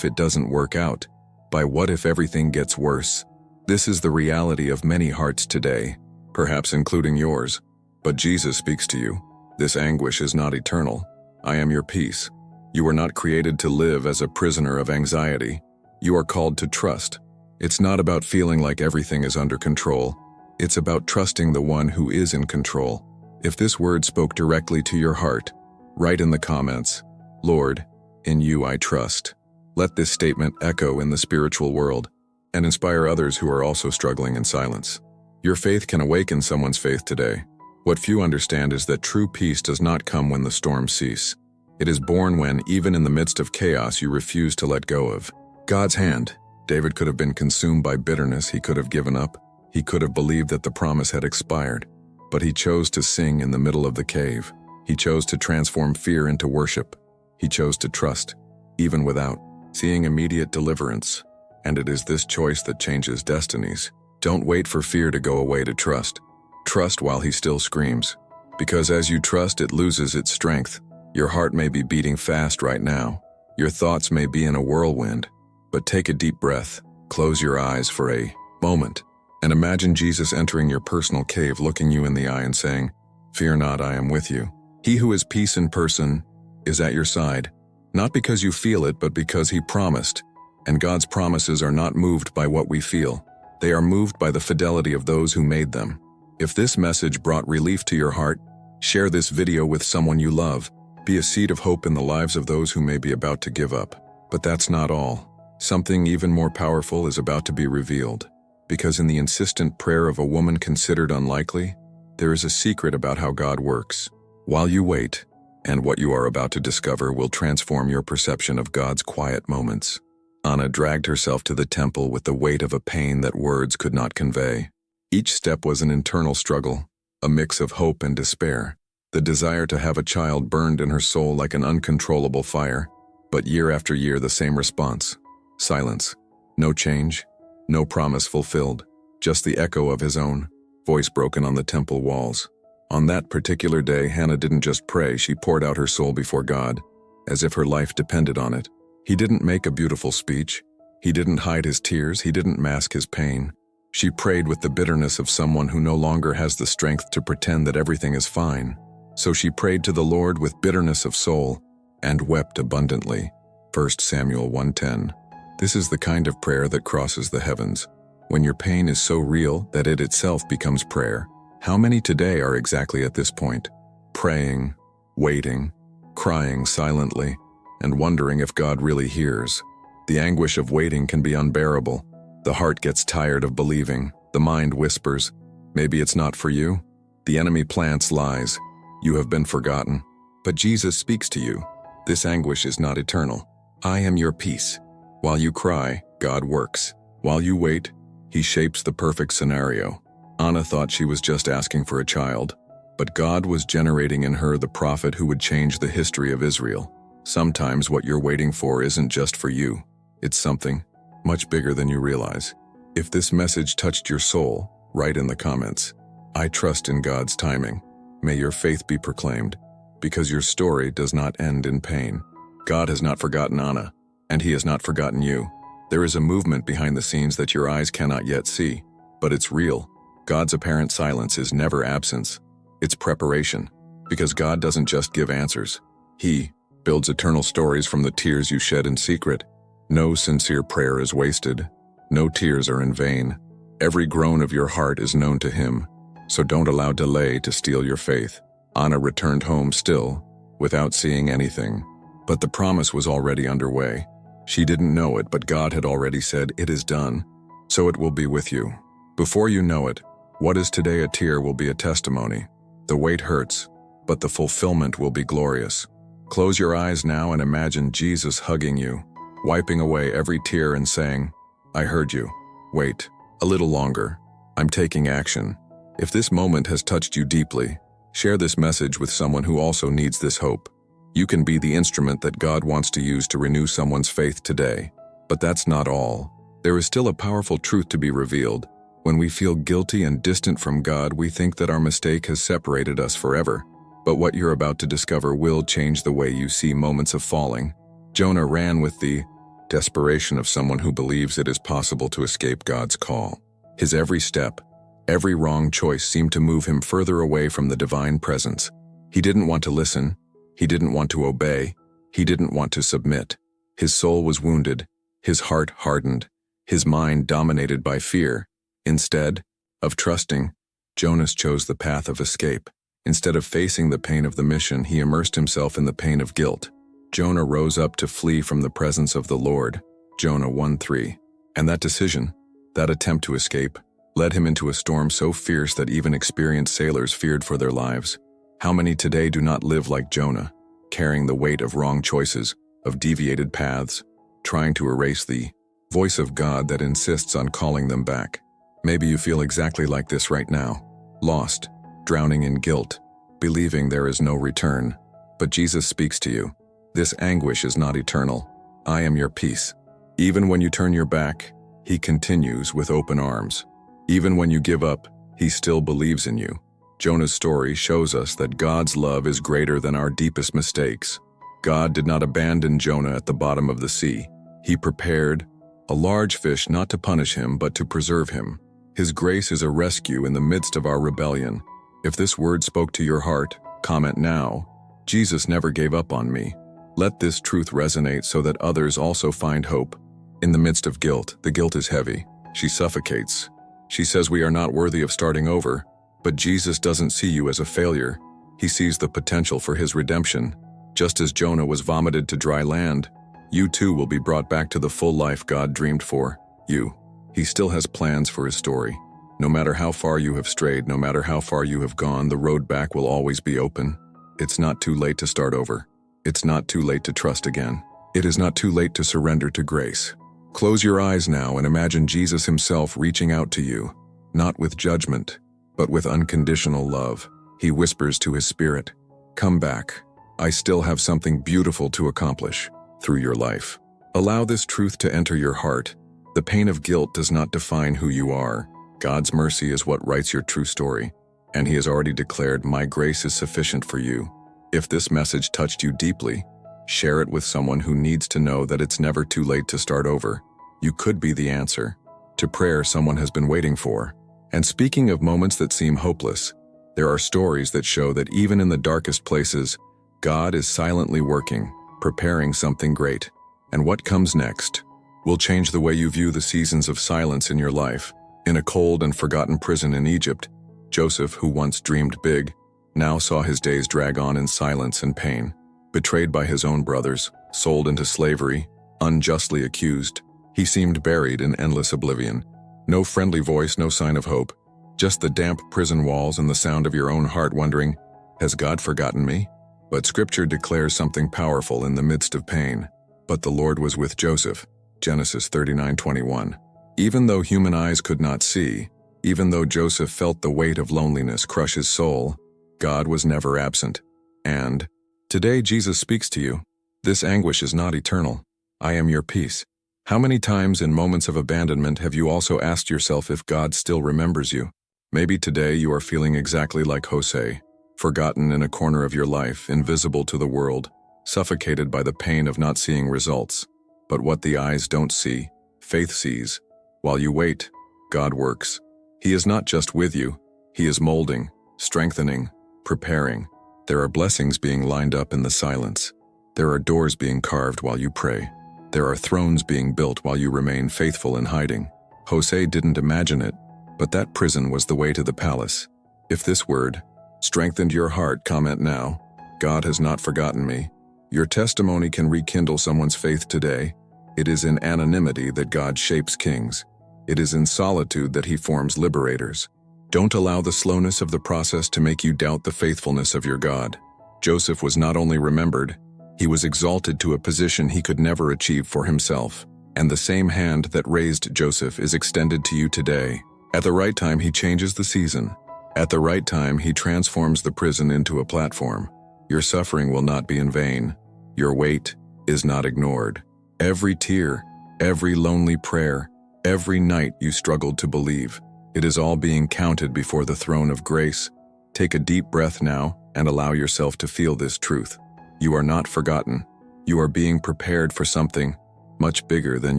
[SPEAKER 1] it doesn't work out, by what if everything gets worse? This is the reality of many hearts today, perhaps including yours. But Jesus speaks to you. This anguish is not eternal. I am your peace. You were not created to live as a prisoner of anxiety. You are called to trust. It's not about feeling like everything is under control. It's about trusting the one who is in control. If this word spoke directly to your heart, write in the comments, Lord, in you I trust. Let this statement echo in the spiritual world and inspire others who are also struggling in silence. Your faith can awaken someone's faith today. What few understand is that true peace does not come when the storms cease. It is born when, even in the midst of chaos, you refuse to let go of God's hand. David could have been consumed by bitterness. He could have given up. He could have believed that the promise had expired. But he chose to sing in the middle of the cave. He chose to transform fear into worship. He chose to trust, even without seeing immediate deliverance. And it is this choice that changes destinies. Don't wait for fear to go away to trust. Trust while he still screams. Because as you trust, it loses its strength. Your heart may be beating fast right now. Your thoughts may be in a whirlwind. But take a deep breath, close your eyes for a moment, and imagine Jesus entering your personal cave, looking you in the eye and saying, Fear not, I am with you. He who is peace in person is at your side, not because you feel it, but because he promised. And God's promises are not moved by what we feel. They are moved by the fidelity of those who made them. If this message brought relief to your heart, share this video with someone you love. Be a seed of hope in the lives of those who may be about to give up. But that's not all. Something even more powerful is about to be revealed. Because in the insistent prayer of a woman considered unlikely, There is a secret about how God works. While you wait, and what you are about to discover will transform your perception of God's quiet moments. Anna dragged herself to the temple with the weight of a pain that words could not convey. Each step was an internal struggle, a mix of hope and despair. The desire to have a child burned in her soul like an uncontrollable fire. But year after year, the same response. Silence. No change. No promise fulfilled. Just the echo of his own voice broken on the temple walls. On that particular day, Hannah didn't just pray, she poured out her soul before God, as if her life depended on it. He didn't make a beautiful speech. He didn't hide his tears. He didn't mask his pain. She prayed with the bitterness of someone who no longer has the strength to pretend that everything is fine. So she prayed to the Lord with bitterness of soul and wept abundantly. 1 Samuel 1:10. This is the kind of prayer that crosses the heavens. When your pain is so real that it itself becomes prayer. How many today are exactly at this point? Praying, waiting, crying silently, and wondering if God really hears. The anguish of waiting can be unbearable. The heart gets tired of believing. The mind whispers, maybe it's not for you. The enemy plants lies. You have been forgotten. But Jesus speaks to you. This anguish is not eternal. I am your peace. While you cry, God works. While you wait, He shapes the perfect scenario. Anna thought she was just asking for a child, but God was generating in her the prophet who would change the history of Israel. Sometimes what you're waiting for isn't just for you. It's something much bigger than you realize. If this message touched your soul, write in the comments, I trust in God's timing. May your faith be proclaimed, because your story does not end in pain. God has not forgotten Anna, and He has not forgotten you. There is a movement behind the scenes that your eyes cannot yet see, but it's real. God's apparent silence is never absence. It's preparation, because God doesn't just give answers. He builds eternal stories from the tears you shed in secret. No sincere prayer is wasted. No tears are in vain. Every groan of your heart is known to Him, so don't allow delay to steal your faith. Anna returned home still, without seeing anything, but the promise was already underway. She didn't know it, but God had already said, it is done, so it will be with you. Before you know it, what is today a tear will be a testimony. The wait hurts, but the fulfillment will be glorious. Close your eyes now and imagine Jesus hugging you, wiping away every tear and saying, I heard you. Wait a little longer. I'm taking action. If this moment has touched you deeply, share this message with someone who also needs this hope. You can be the instrument that God wants to use to renew someone's faith today. But that's not all. There is still a powerful truth to be revealed. When we feel guilty and distant from God, we think that our mistake has separated us forever. But what you're about to discover will change the way you see moments of falling. Jonah ran with the desperation of someone who believes it is possible to escape God's call. His every step, every wrong choice seemed to move him further away from the divine presence. He didn't want to listen. He didn't want to obey. He didn't want to submit. His soul was wounded, his heart hardened, his mind dominated by fear. Instead of trusting, Jonas chose the path of escape. Instead of facing the pain of the mission, he immersed himself in the pain of guilt. Jonah rose up to flee from the presence of the Lord. Jonah 1:3. And that decision, that attempt to escape, led him into a storm so fierce that even experienced sailors feared for their lives. How many today do not live like Jonah, carrying the weight of wrong choices, of deviated paths, trying to erase the voice of God that insists on calling them back? Maybe you feel exactly like this right now, lost, drowning in guilt, believing there is no return. But Jesus speaks to you. This anguish is not eternal. I am your peace. Even when you turn your back, He continues with open arms. Even when you give up, He still believes in you. Jonah's story shows us that God's love is greater than our deepest mistakes. God did not abandon Jonah at the bottom of the sea. He prepared a large fish not to punish him but to preserve him. His grace is a rescue in the midst of our rebellion. If this word spoke to your heart, comment now. Jesus never gave up on me. Let this truth resonate so that others also find hope. In the midst of guilt, the guilt is heavy. She suffocates. She says we are not worthy of starting over. But Jesus doesn't see you as a failure. He sees the potential for His redemption. Just as Jonah was vomited to dry land, you too will be brought back to the full life God dreamed for you. He still has plans for His story. No matter how far you have strayed, no matter how far you have gone, the road back will always be open. It's not too late to start over. It's not too late to trust again. It is not too late to surrender to grace. Close your eyes now and imagine Jesus himself reaching out to you, not with judgment, but with unconditional love. He whispers to his spirit, "Come back. I still have something beautiful to accomplish through your life." Allow this truth to enter your heart. The pain of guilt does not define who you are. God's mercy is what writes your true story, and he has already declared, "My grace is sufficient for you." If this message touched you deeply, share it with someone who needs to know that it's never too late to start over. You could be the answer to prayer someone has been waiting for. And speaking of moments that seem hopeless, there are stories that show that even in the darkest places, God is silently working, preparing something great. And what comes next will change the way you view the seasons of silence in your life. In a cold and forgotten prison in Egypt, Joseph, who once dreamed big, now saw his days drag on in silence and pain. Betrayed by his own brothers, sold into slavery, unjustly accused, he seemed buried in endless oblivion. No friendly voice, no sign of hope, just the damp prison walls and the sound of your own heart wondering, "Has God forgotten me?" But Scripture declares something powerful in the midst of pain. But the Lord was with Joseph, Genesis 39:21. Even though human eyes could not see, even though Joseph felt the weight of loneliness crush his soul, God was never absent. And today Jesus speaks to you. This anguish is not eternal. I am your peace. How many times in moments of abandonment have you also asked yourself if God still remembers you? Maybe today you are feeling exactly like Jose, forgotten in a corner of your life, invisible to the world, suffocated by the pain of not seeing results. But what the eyes don't see, faith sees. While you wait, God works. He is not just with you, he is molding, strengthening, preparing. There are blessings being lined up in the silence. There are doors being carved while you pray. There are thrones being built while you remain faithful in hiding. Jose didn't imagine it, but that prison was the way to the palace. If this word strengthened your heart, comment now. God has not forgotten me. Your testimony can rekindle someone's faith today. It is in anonymity that God shapes kings. It is in solitude that he forms liberators. Don't allow the slowness of the process to make you doubt the faithfulness of your God. Joseph was not only remembered, he was exalted to a position he could never achieve for himself. And the same hand that raised Joseph is extended to you today. At the right time, he changes the season. At the right time, he transforms the prison into a platform. Your suffering will not be in vain. Your wait is not ignored. Every tear, every lonely prayer, every night you struggled to believe, it is all being counted before the throne of grace. Take a deep breath now and allow yourself to feel this truth. You are not forgotten. You are being prepared for something much bigger than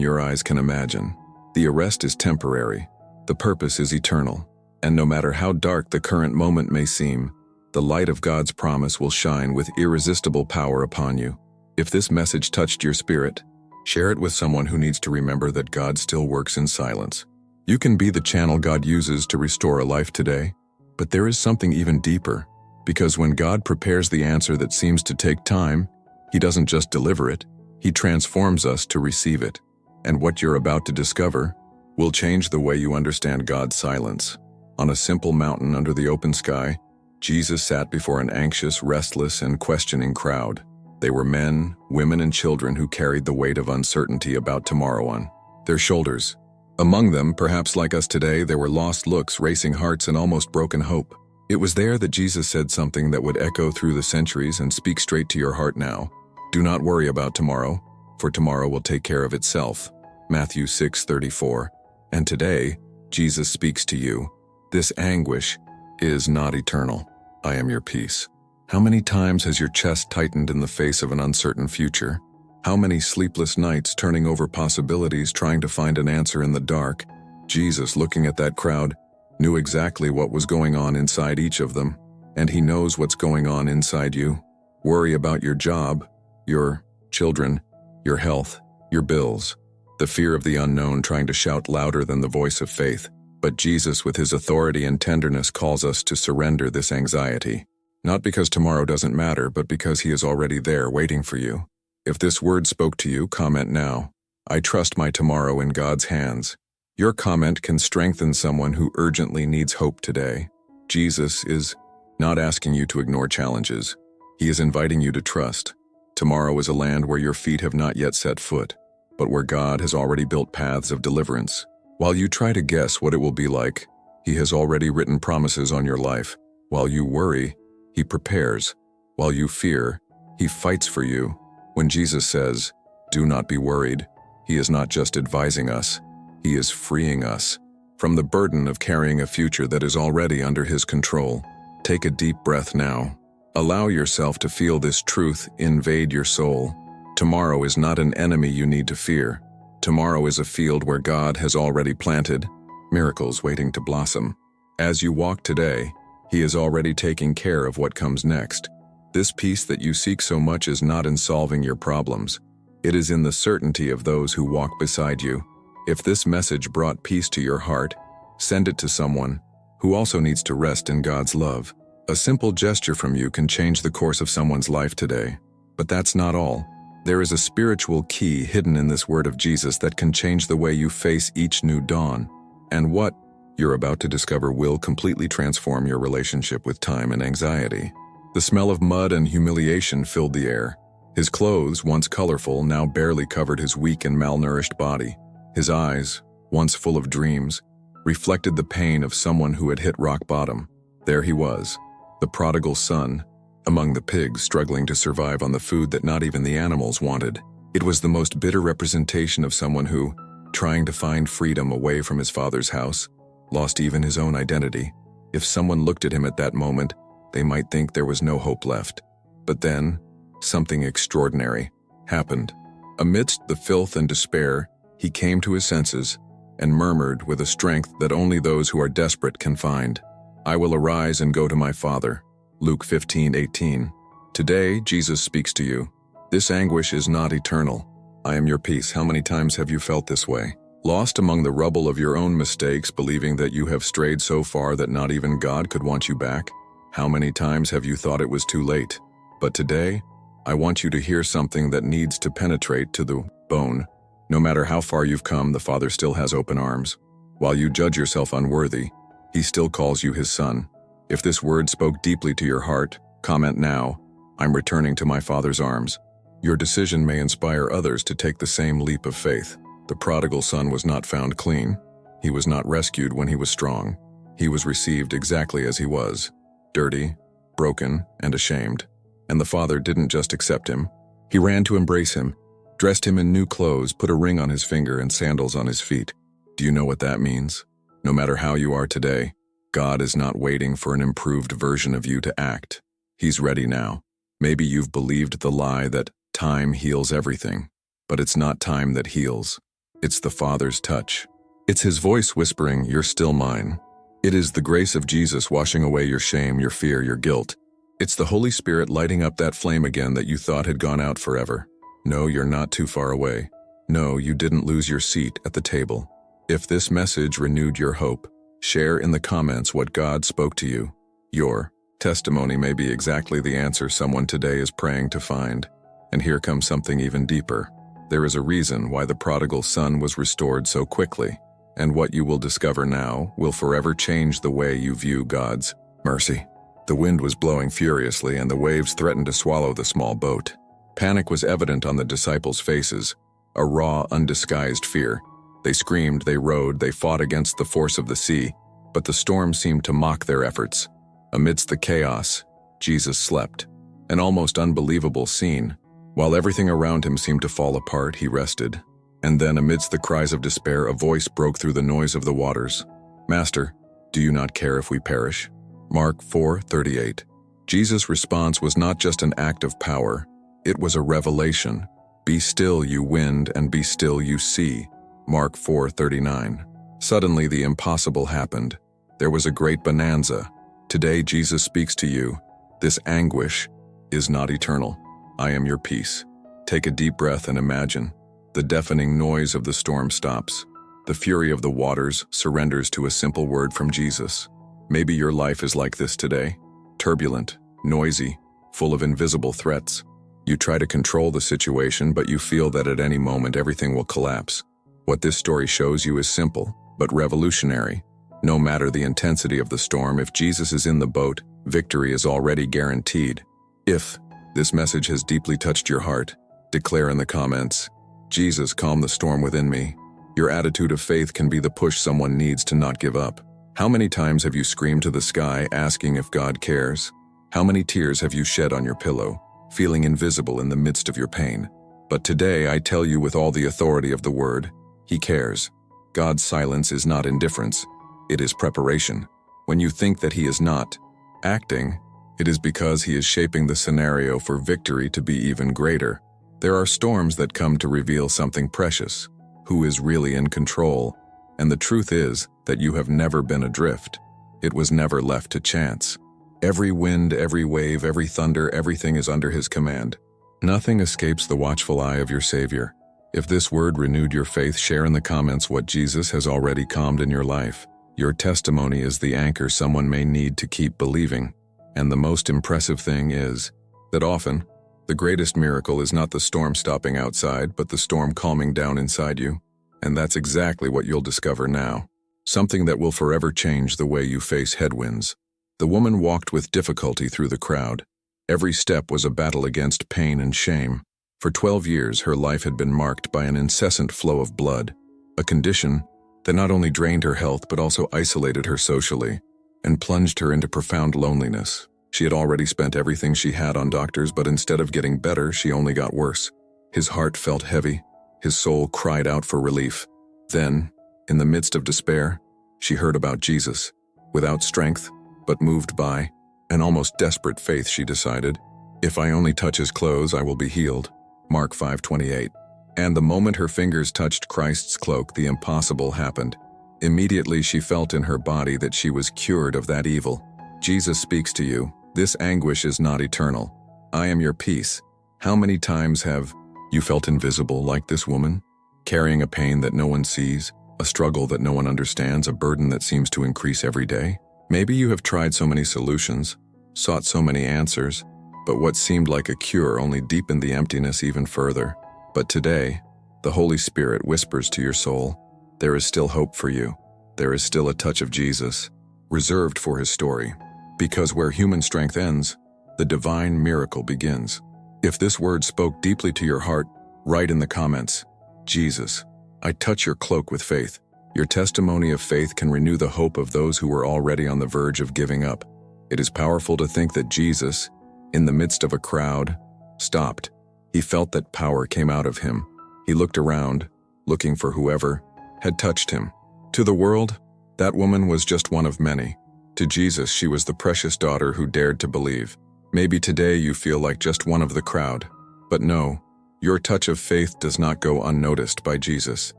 [SPEAKER 1] your eyes can imagine. The arrest is temporary. The purpose is eternal. And no matter how dark the current moment may seem, the light of God's promise will shine with irresistible power upon you. If this message touched your spirit, share it with someone who needs to remember that God still works in silence. You can be the channel God uses to restore a life today, but there is something even deeper, because when God prepares the answer that seems to take time, he doesn't just deliver it, he transforms us to receive it. And what you're about to discover will change the way you understand God's silence. On a simple mountain under the open sky, Jesus sat before an anxious, restless, and questioning crowd. They were men, women, and children who carried the weight of uncertainty about tomorrow on their shoulders. Among them, perhaps like us today, there were lost looks, racing hearts, and almost broken hope. It was there that Jesus said something that would echo through the centuries and speak straight to your heart now. Do not worry about tomorrow, for tomorrow will take care of itself. Matthew 6:34. And today, Jesus speaks to you. This anguish is not eternal. I am your peace. How many times has your chest tightened in the face of an uncertain future? How many sleepless nights turning over possibilities trying to find an answer in the dark? Jesus, looking at that crowd, knew exactly what was going on inside each of them, and he knows what's going on inside you. Worry about your job, your children, your health, your bills. The fear of the unknown trying to shout louder than the voice of faith. But Jesus, with his authority and tenderness, calls us to surrender this anxiety. Not because tomorrow doesn't matter, but because he is already there waiting for you. If this word spoke to you, comment now. I trust my tomorrow in God's hands. Your comment can strengthen someone who urgently needs hope today. Jesus is not asking you to ignore challenges. He is inviting you to trust. Tomorrow is a land where your feet have not yet set foot, but where God has already built paths of deliverance. While you try to guess what it will be like, He has already written promises on your life. While you worry, He prepares. While you fear, He fights for you. When Jesus says, "Do not be worried," He is not just advising us, He is freeing us from the burden of carrying a future that is already under His control. Take a deep breath now. Allow yourself to feel this truth invade your soul. Tomorrow is not an enemy you need to fear. Tomorrow is a field where God has already planted, miracles waiting to blossom. As you walk today, He is already taking care of what comes next. This peace that you seek so much is not in solving your problems. It is in the certainty of those who walk beside you. If this message brought peace to your heart, send it to someone who also needs to rest in God's love. A simple gesture from you can change the course of someone's life today. But that's not all. There is a spiritual key hidden in this word of Jesus that can change the way you face each new dawn. And what you're about to discover will completely transform your relationship with time and anxiety. The smell of mud and humiliation filled the air. His clothes, once colorful, now barely covered his weak and malnourished body. His eyes, once full of dreams, reflected the pain of someone who had hit rock bottom. There he was, the prodigal son, among the pigs struggling to survive on the food that not even the animals wanted. It was the most bitter representation of someone who, trying to find freedom away from his father's house, lost even his own identity. If someone looked at him at that moment, they might think there was no hope left. But then, something extraordinary happened. Amidst the filth and despair, he came to his senses and murmured with a strength that only those who are desperate can find, "I will arise and go to my Father." Luke 15:18. Today, Jesus speaks to you. This anguish is not eternal. I am your peace. How many times have you felt this way? Lost among the rubble of your own mistakes, believing that you have strayed so far that not even God could want you back? How many times have you thought it was too late? But today, I want you to hear something that needs to penetrate to the bone. No matter how far you've come, the Father still has open arms. While you judge yourself unworthy, He still calls you His son. If this word spoke deeply to your heart, comment now, "I'm returning to my Father's arms." Your decision may inspire others to take the same leap of faith. The prodigal son was not found clean. He was not rescued when he was strong. He was received exactly as he was, dirty, broken, and ashamed. And the Father didn't just accept him. He ran to embrace him, dressed him in new clothes, put a ring on his finger and sandals on his feet. Do you know what that means? No matter how you are today, God is not waiting for an improved version of you to act. He's ready now. Maybe you've believed the lie that time heals everything, but it's not time that heals. It's the Father's touch. It's His voice whispering, "You're still mine." It is the grace of Jesus washing away your shame, your fear, your guilt. It's the Holy Spirit lighting up that flame again that you thought had gone out forever. No, you're not too far away. No, you didn't lose your seat at the table. If this message renewed your hope, share in the comments what God spoke to you. Your testimony may be exactly the answer someone today is praying to find. And here comes something even deeper. There is a reason why the prodigal son was restored so quickly, and what you will discover now will forever change the way you view God's mercy. The wind was blowing furiously and the waves threatened to swallow the small boat. Panic was evident on the disciples' faces, a raw, undisguised fear. They screamed, they rowed, they fought against the force of the sea, but the storm seemed to mock their efforts. Amidst the chaos, Jesus slept. An almost unbelievable scene. While everything around him seemed to fall apart, he rested. And then, amidst the cries of despair, a voice broke through the noise of the waters. "Master, do you not care if we perish?" Mark 4:38. Jesus' response was not just an act of power, it was a revelation. "Be still, you wind, and be still, you sea." Mark 4:39. Suddenly the impossible happened. There was a great bonanza. Today Jesus speaks to you. This anguish is not eternal. I am your peace. Take a deep breath and imagine. The deafening noise of the storm stops. The fury of the waters surrenders to a simple word from Jesus. Maybe your life is like this today. Turbulent, noisy, full of invisible threats. You try to control the situation, but you feel that at any moment everything will collapse. What this story shows you is simple. but revolutionary. No matter the intensity of the storm, if Jesus is in the boat, victory is already guaranteed. If this message has deeply touched your heart, declare in the comments, "Jesus, calm the storm within me." Your attitude of faith can be the push someone needs to not give up. How many times have you screamed to the sky asking if God cares? How many tears have you shed on your pillow, feeling invisible in the midst of your pain? But today I tell you with all the authority of the word, He cares. God's silence is not indifference, it is preparation. When you think that He is not acting, it is because He is shaping the scenario for victory to be even greater. There are storms that come to reveal something precious, who is really in control, and the truth is that you have never been adrift. It was never left to chance. Every wind, every wave, every thunder, everything is under His command. Nothing escapes the watchful eye of your Savior. If this word renewed your faith, share in the comments what Jesus has already calmed in your life. Your testimony is the anchor someone may need to keep believing. And the most impressive thing is that often, the greatest miracle is not the storm stopping outside, but the storm calming down inside you. And that's exactly what you'll discover now. Something that will forever change the way you face headwinds. The woman walked with difficulty through the crowd. Every step was a battle against pain and shame. For 12 years, her life had been marked by an incessant flow of blood, a condition that not only drained her health but also isolated her socially and plunged her into profound loneliness. She had already spent everything she had on doctors, but instead of getting better, she only got worse. His heart felt heavy. His soul cried out for relief. Then, in the midst of despair, she heard about Jesus. Without strength, but moved by an almost desperate faith, she decided, "If I only touch His clothes, I will be healed." Mark 5:28. And the moment her fingers touched Christ's cloak, the impossible happened. Immediately she felt in her body that she was cured of that evil. Jesus speaks to you. This anguish is not eternal. I am your peace. How many times have you felt invisible like this woman? Carrying a pain that no one sees, a struggle that no one understands, a burden that seems to increase every day? Maybe you have tried so many solutions, sought so many answers, but what seemed like a cure only deepened the emptiness even further. But today, the Holy Spirit whispers to your soul, there is still hope for you. There is still a touch of Jesus, reserved for His story. Because where human strength ends, the divine miracle begins. If this word spoke deeply to your heart, write in the comments, "Jesus, I touch your cloak with faith." Your testimony of faith can renew the hope of those who were already on the verge of giving up. It is powerful to think that Jesus, in the midst of a crowd, stopped. He felt that power came out of Him. He looked around, looking for whoever had touched Him. To the world, that woman was just one of many. To Jesus, she was the precious daughter who dared to believe. Maybe today you feel like just one of the crowd. But no, your touch of faith does not go unnoticed by Jesus.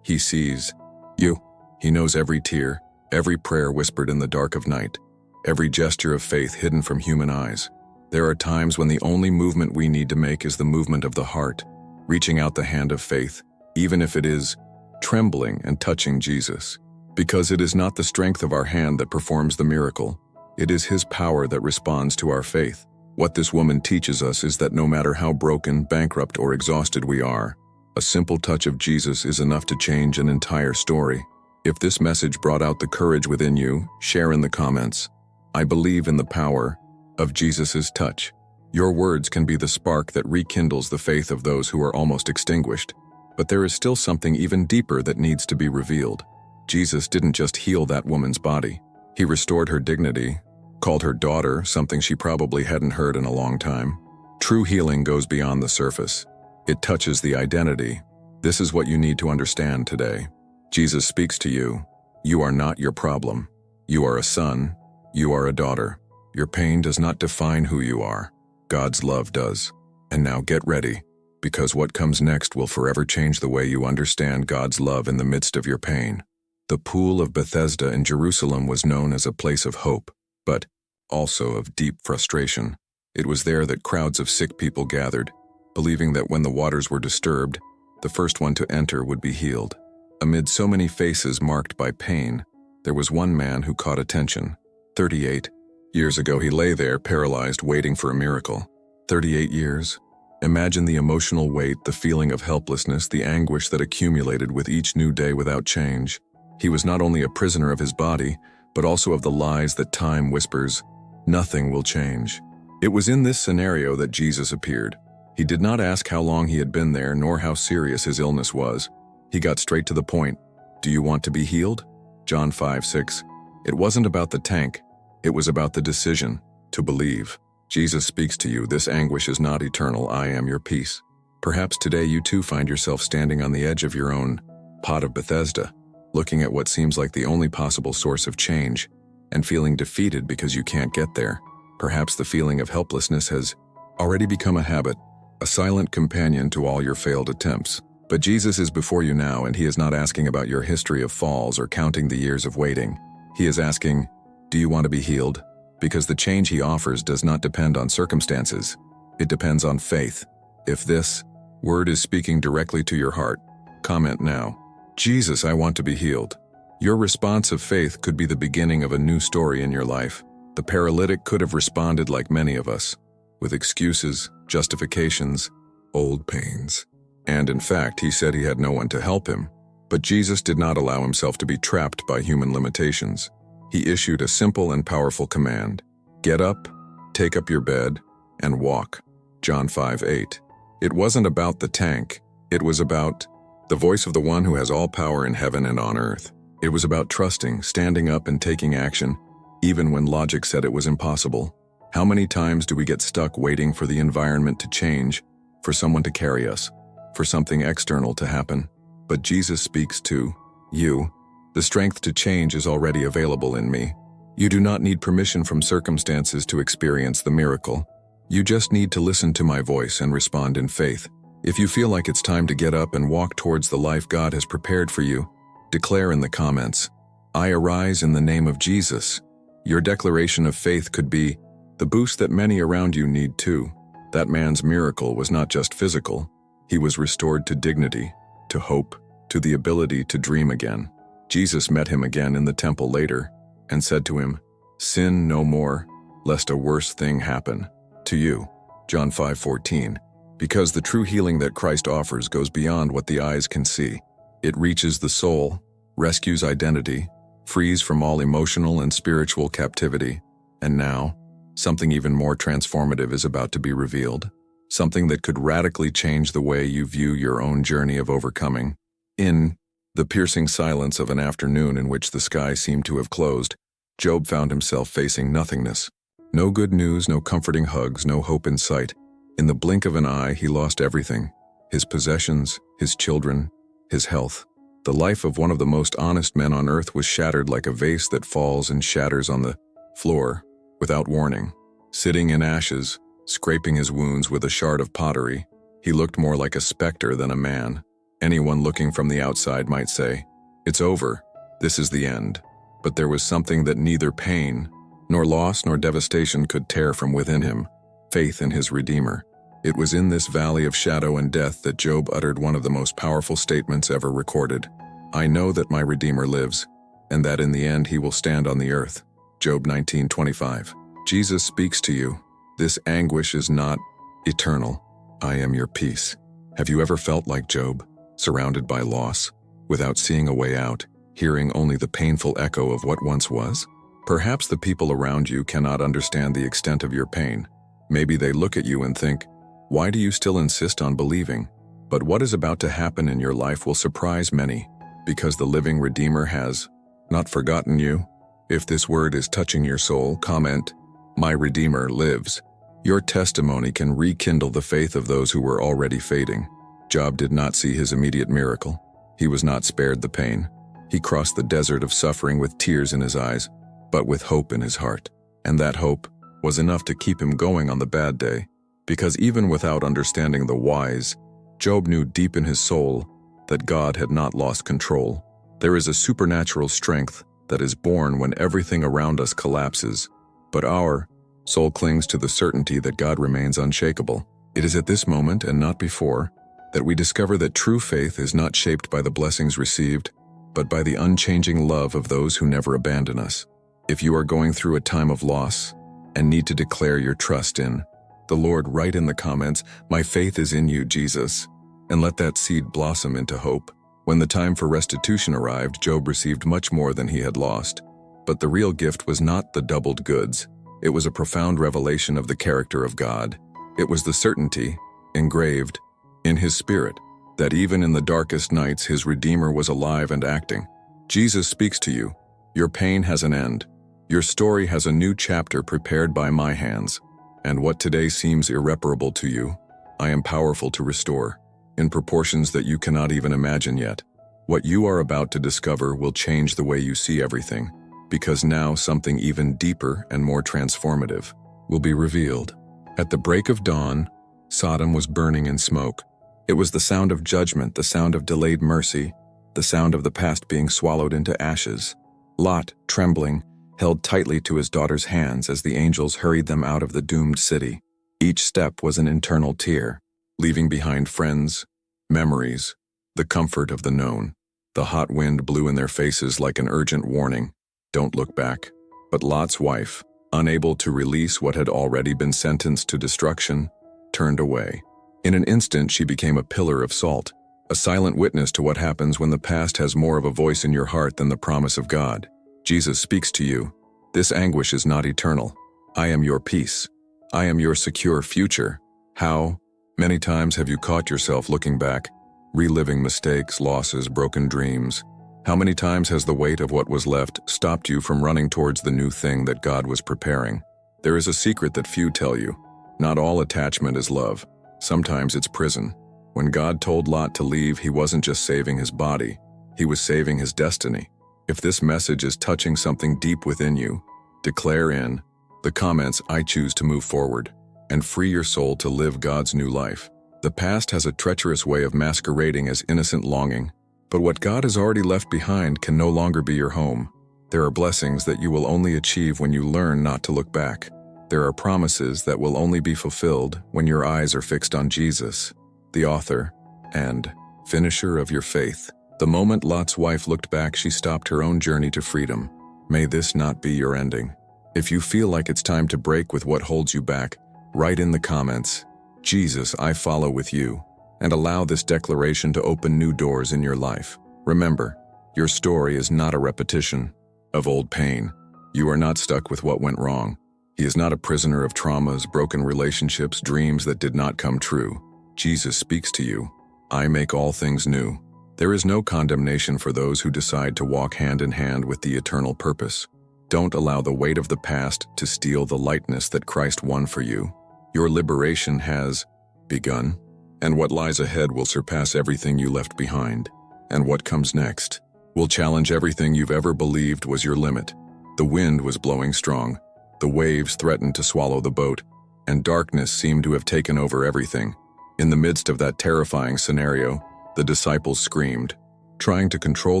[SPEAKER 1] He sees you. He knows every tear, every prayer whispered in the dark of night, every gesture of faith hidden from human eyes. There are times when the only movement we need to make is the movement of the heart, reaching out the hand of faith, even if it is trembling and touching Jesus. Because it is not the strength of our hand that performs the miracle. It is His power that responds to our faith. What this woman teaches us is that no matter how broken, bankrupt, or exhausted we are, a simple touch of Jesus is enough to change an entire story. If this message brought out the courage within you, share in the comments. I believe in the power of Jesus' touch. Your words can be the spark that rekindles the faith of those who are almost extinguished. But there is still something even deeper that needs to be revealed. Jesus didn't just heal that woman's body. He restored her dignity, called her daughter, something she probably hadn't heard in a long time. True healing goes beyond the surface. It touches the identity. This is what you need to understand today. Jesus speaks to you. You are not your problem. You are a son. You are a daughter. Your pain does not define who you are. God's love does. And now get ready, because what comes next will forever change the way you understand God's love in the midst of your pain. The Pool of Bethesda in Jerusalem was known as a place of hope, but also of deep frustration. It was there that crowds of sick people gathered, believing that when the waters were disturbed, the first one to enter would be healed. Amid so many faces marked by pain, there was one man who caught attention. 38 years ago, he lay there paralyzed, waiting for a miracle. 38 years? Imagine the emotional weight, the feeling of helplessness, the anguish that accumulated with each new day without change. He was not only a prisoner of his body, but also of the lies that time whispers, "Nothing will change." It was in this scenario that Jesus appeared. He did not ask how long he had been there, nor how serious his illness was. He got straight to the point. "Do you want to be healed?" John 5:6. It wasn't about the tank. It was about the decision to believe. Jesus speaks to you. This anguish is not eternal. I am your peace. Perhaps today you too find yourself standing on the edge of your own pot of Bethesda, looking at what seems like the only possible source of change, and feeling defeated because you can't get there. Perhaps the feeling of helplessness has already become a habit, a silent companion to all your failed attempts. But Jesus is before you now, and he is not asking about your history of falls or counting the years of waiting. He is asking, do you want to be healed? Because the change he offers does not depend on circumstances. It depends on faith. If this word is speaking directly to your heart, comment now, "Jesus, I want to be healed." Your response of faith could be the beginning of a new story in your life. The paralytic could have responded like many of us, with excuses, justifications, old pains. And in fact, he said he had no one to help him. But Jesus did not allow himself to be trapped by human limitations. He issued a simple and powerful command. Get up, take up your bed, and walk. John 5:8. It wasn't about the tank. It was about the voice of the one who has all power in heaven and on earth. It was about trusting, standing up, and taking action, even when logic said it was impossible. How many times do we get stuck waiting for the environment to change, for someone to carry us, for something external to happen? But Jesus speaks to you. The strength to change is already available in me. You do not need permission from circumstances to experience the miracle. You just need to listen to my voice and respond in faith. If you feel like it's time to get up and walk towards the life God has prepared for you, declare in the comments, "I arise in the name of Jesus." Your declaration of faith could be the boost that many around you need too. That man's miracle was not just physical. He was restored to dignity, to hope, to the ability to dream again. Jesus met him again in the temple later and said to him, "Sin no more, lest a worse thing happen to you." John 5:14. Because the true healing that Christ offers goes beyond what the eyes can see. It reaches the soul, rescues identity, frees from all emotional and spiritual captivity. And now, something even more transformative is about to be revealed. Something that could radically change the way you view your own journey of overcoming. In the piercing silence of an afternoon in which the sky seemed to have closed, Job found himself facing nothingness. No good news, no comforting hugs, no hope in sight. In the blink of an eye, he lost everything. His possessions, his children, his health. The life of one of the most honest men on earth was shattered like a vase that falls and shatters on the floor without warning. Sitting in ashes, scraping his wounds with a shard of pottery, he looked more like a specter than a man. Anyone looking from the outside might say, "It's over, this is the end." But there was something that neither pain, nor loss, nor devastation could tear from within him: faith in his Redeemer. It was in this valley of shadow and death that Job uttered one of the most powerful statements ever recorded. "I know that my Redeemer lives, and that in the end he will stand on the earth." Job 19:25. Jesus speaks to you. This anguish is not eternal. I am your peace. Have you ever felt like Job, surrounded by loss, without seeing a way out, hearing only the painful echo of what once was? Perhaps the people around you cannot understand the extent of your pain. Maybe they look at you and think, "Why do you still insist on believing?" But what is about to happen in your life will surprise many, because the living Redeemer has not forgotten you. If this word is touching your soul, comment, "My Redeemer lives." Your testimony can rekindle the faith of those who were already fading. Job did not see his immediate miracle. He was not spared the pain. He crossed the desert of suffering with tears in his eyes, but with hope in his heart. And that hope was enough to keep him going on the bad day, because even without understanding the whys, Job knew deep in his soul that God had not lost control. There is a supernatural strength that is born when everything around us collapses, but our soul clings to the certainty that God remains unshakable. It is at this moment, and not before, that we discover that true faith is not shaped by the blessings received, but by the unchanging love of those who never abandon us. If you are going through a time of loss and need to declare your trust in the Lord, write in the comments, "My faith is in you, Jesus," and let that seed blossom into hope. When the time for restitution arrived, Job received much more than he had lost. But the real gift was not the doubled goods. It was a profound revelation of the character of God. It was the certainty, engraved in his spirit, that even in the darkest nights his Redeemer was alive and acting. Jesus speaks to you. Your pain has an end. Your story has a new chapter prepared by my hands. And what today seems irreparable to you, I am powerful to restore, in proportions that you cannot even imagine yet. What you are about to discover will change the way you see everything, because now something even deeper and more transformative will be revealed. At the break of dawn, Sodom was burning in smoke. It was the sound of judgment, the sound of delayed mercy, the sound of the past being swallowed into ashes. Lot, trembling, held tightly to his daughter's hands as the angels hurried them out of the doomed city. Each step was an internal tear, leaving behind friends, memories, the comfort of the known. The hot wind blew in their faces like an urgent warning. Don't look back. But Lot's wife, unable to release what had already been sentenced to destruction, turned away. In an instant, she became a pillar of salt, a silent witness to what happens when the past has more of a voice in your heart than the promise of God. Jesus speaks to you. This anguish is not eternal. I am your peace. I am your secure future. How many times have you caught yourself looking back, reliving mistakes, losses, broken dreams? How many times has the weight of what was left stopped you from running towards the new thing that God was preparing? There is a secret that few tell you. Not all attachment is love. Sometimes it's prison. When God told Lot to leave, he wasn't just saving his body, he was saving his destiny. If this message is touching something deep within you, declare in the comments, I choose to move forward, and free your soul to live God's new life. The past has a treacherous way of masquerading as innocent longing, but what God has already left behind can no longer be your home. There are blessings that you will only achieve when you learn not to look back. There are promises that will only be fulfilled when your eyes are fixed on Jesus, the author and finisher of your faith. The moment Lot's wife looked back, she stopped her own journey to freedom. May this not be your ending. If you feel like it's time to break with what holds you back, write in the comments, Jesus, I follow with you, and allow this declaration to open new doors in your life. Remember, your story is not a repetition of old pain. You are not stuck with what went wrong. He is not a prisoner of traumas, broken relationships, dreams that did not come true. Jesus speaks to you. I make all things new. There is no condemnation for those who decide to walk hand in hand with the eternal purpose. Don't allow the weight of the past to steal the lightness that Christ won for you. Your liberation has begun, and what lies ahead will surpass everything you left behind. And what comes next will challenge everything you've ever believed was your limit. The wind was blowing strong. The waves threatened to swallow the boat, and darkness seemed to have taken over everything. In the midst of that terrifying scenario, the disciples screamed, trying to control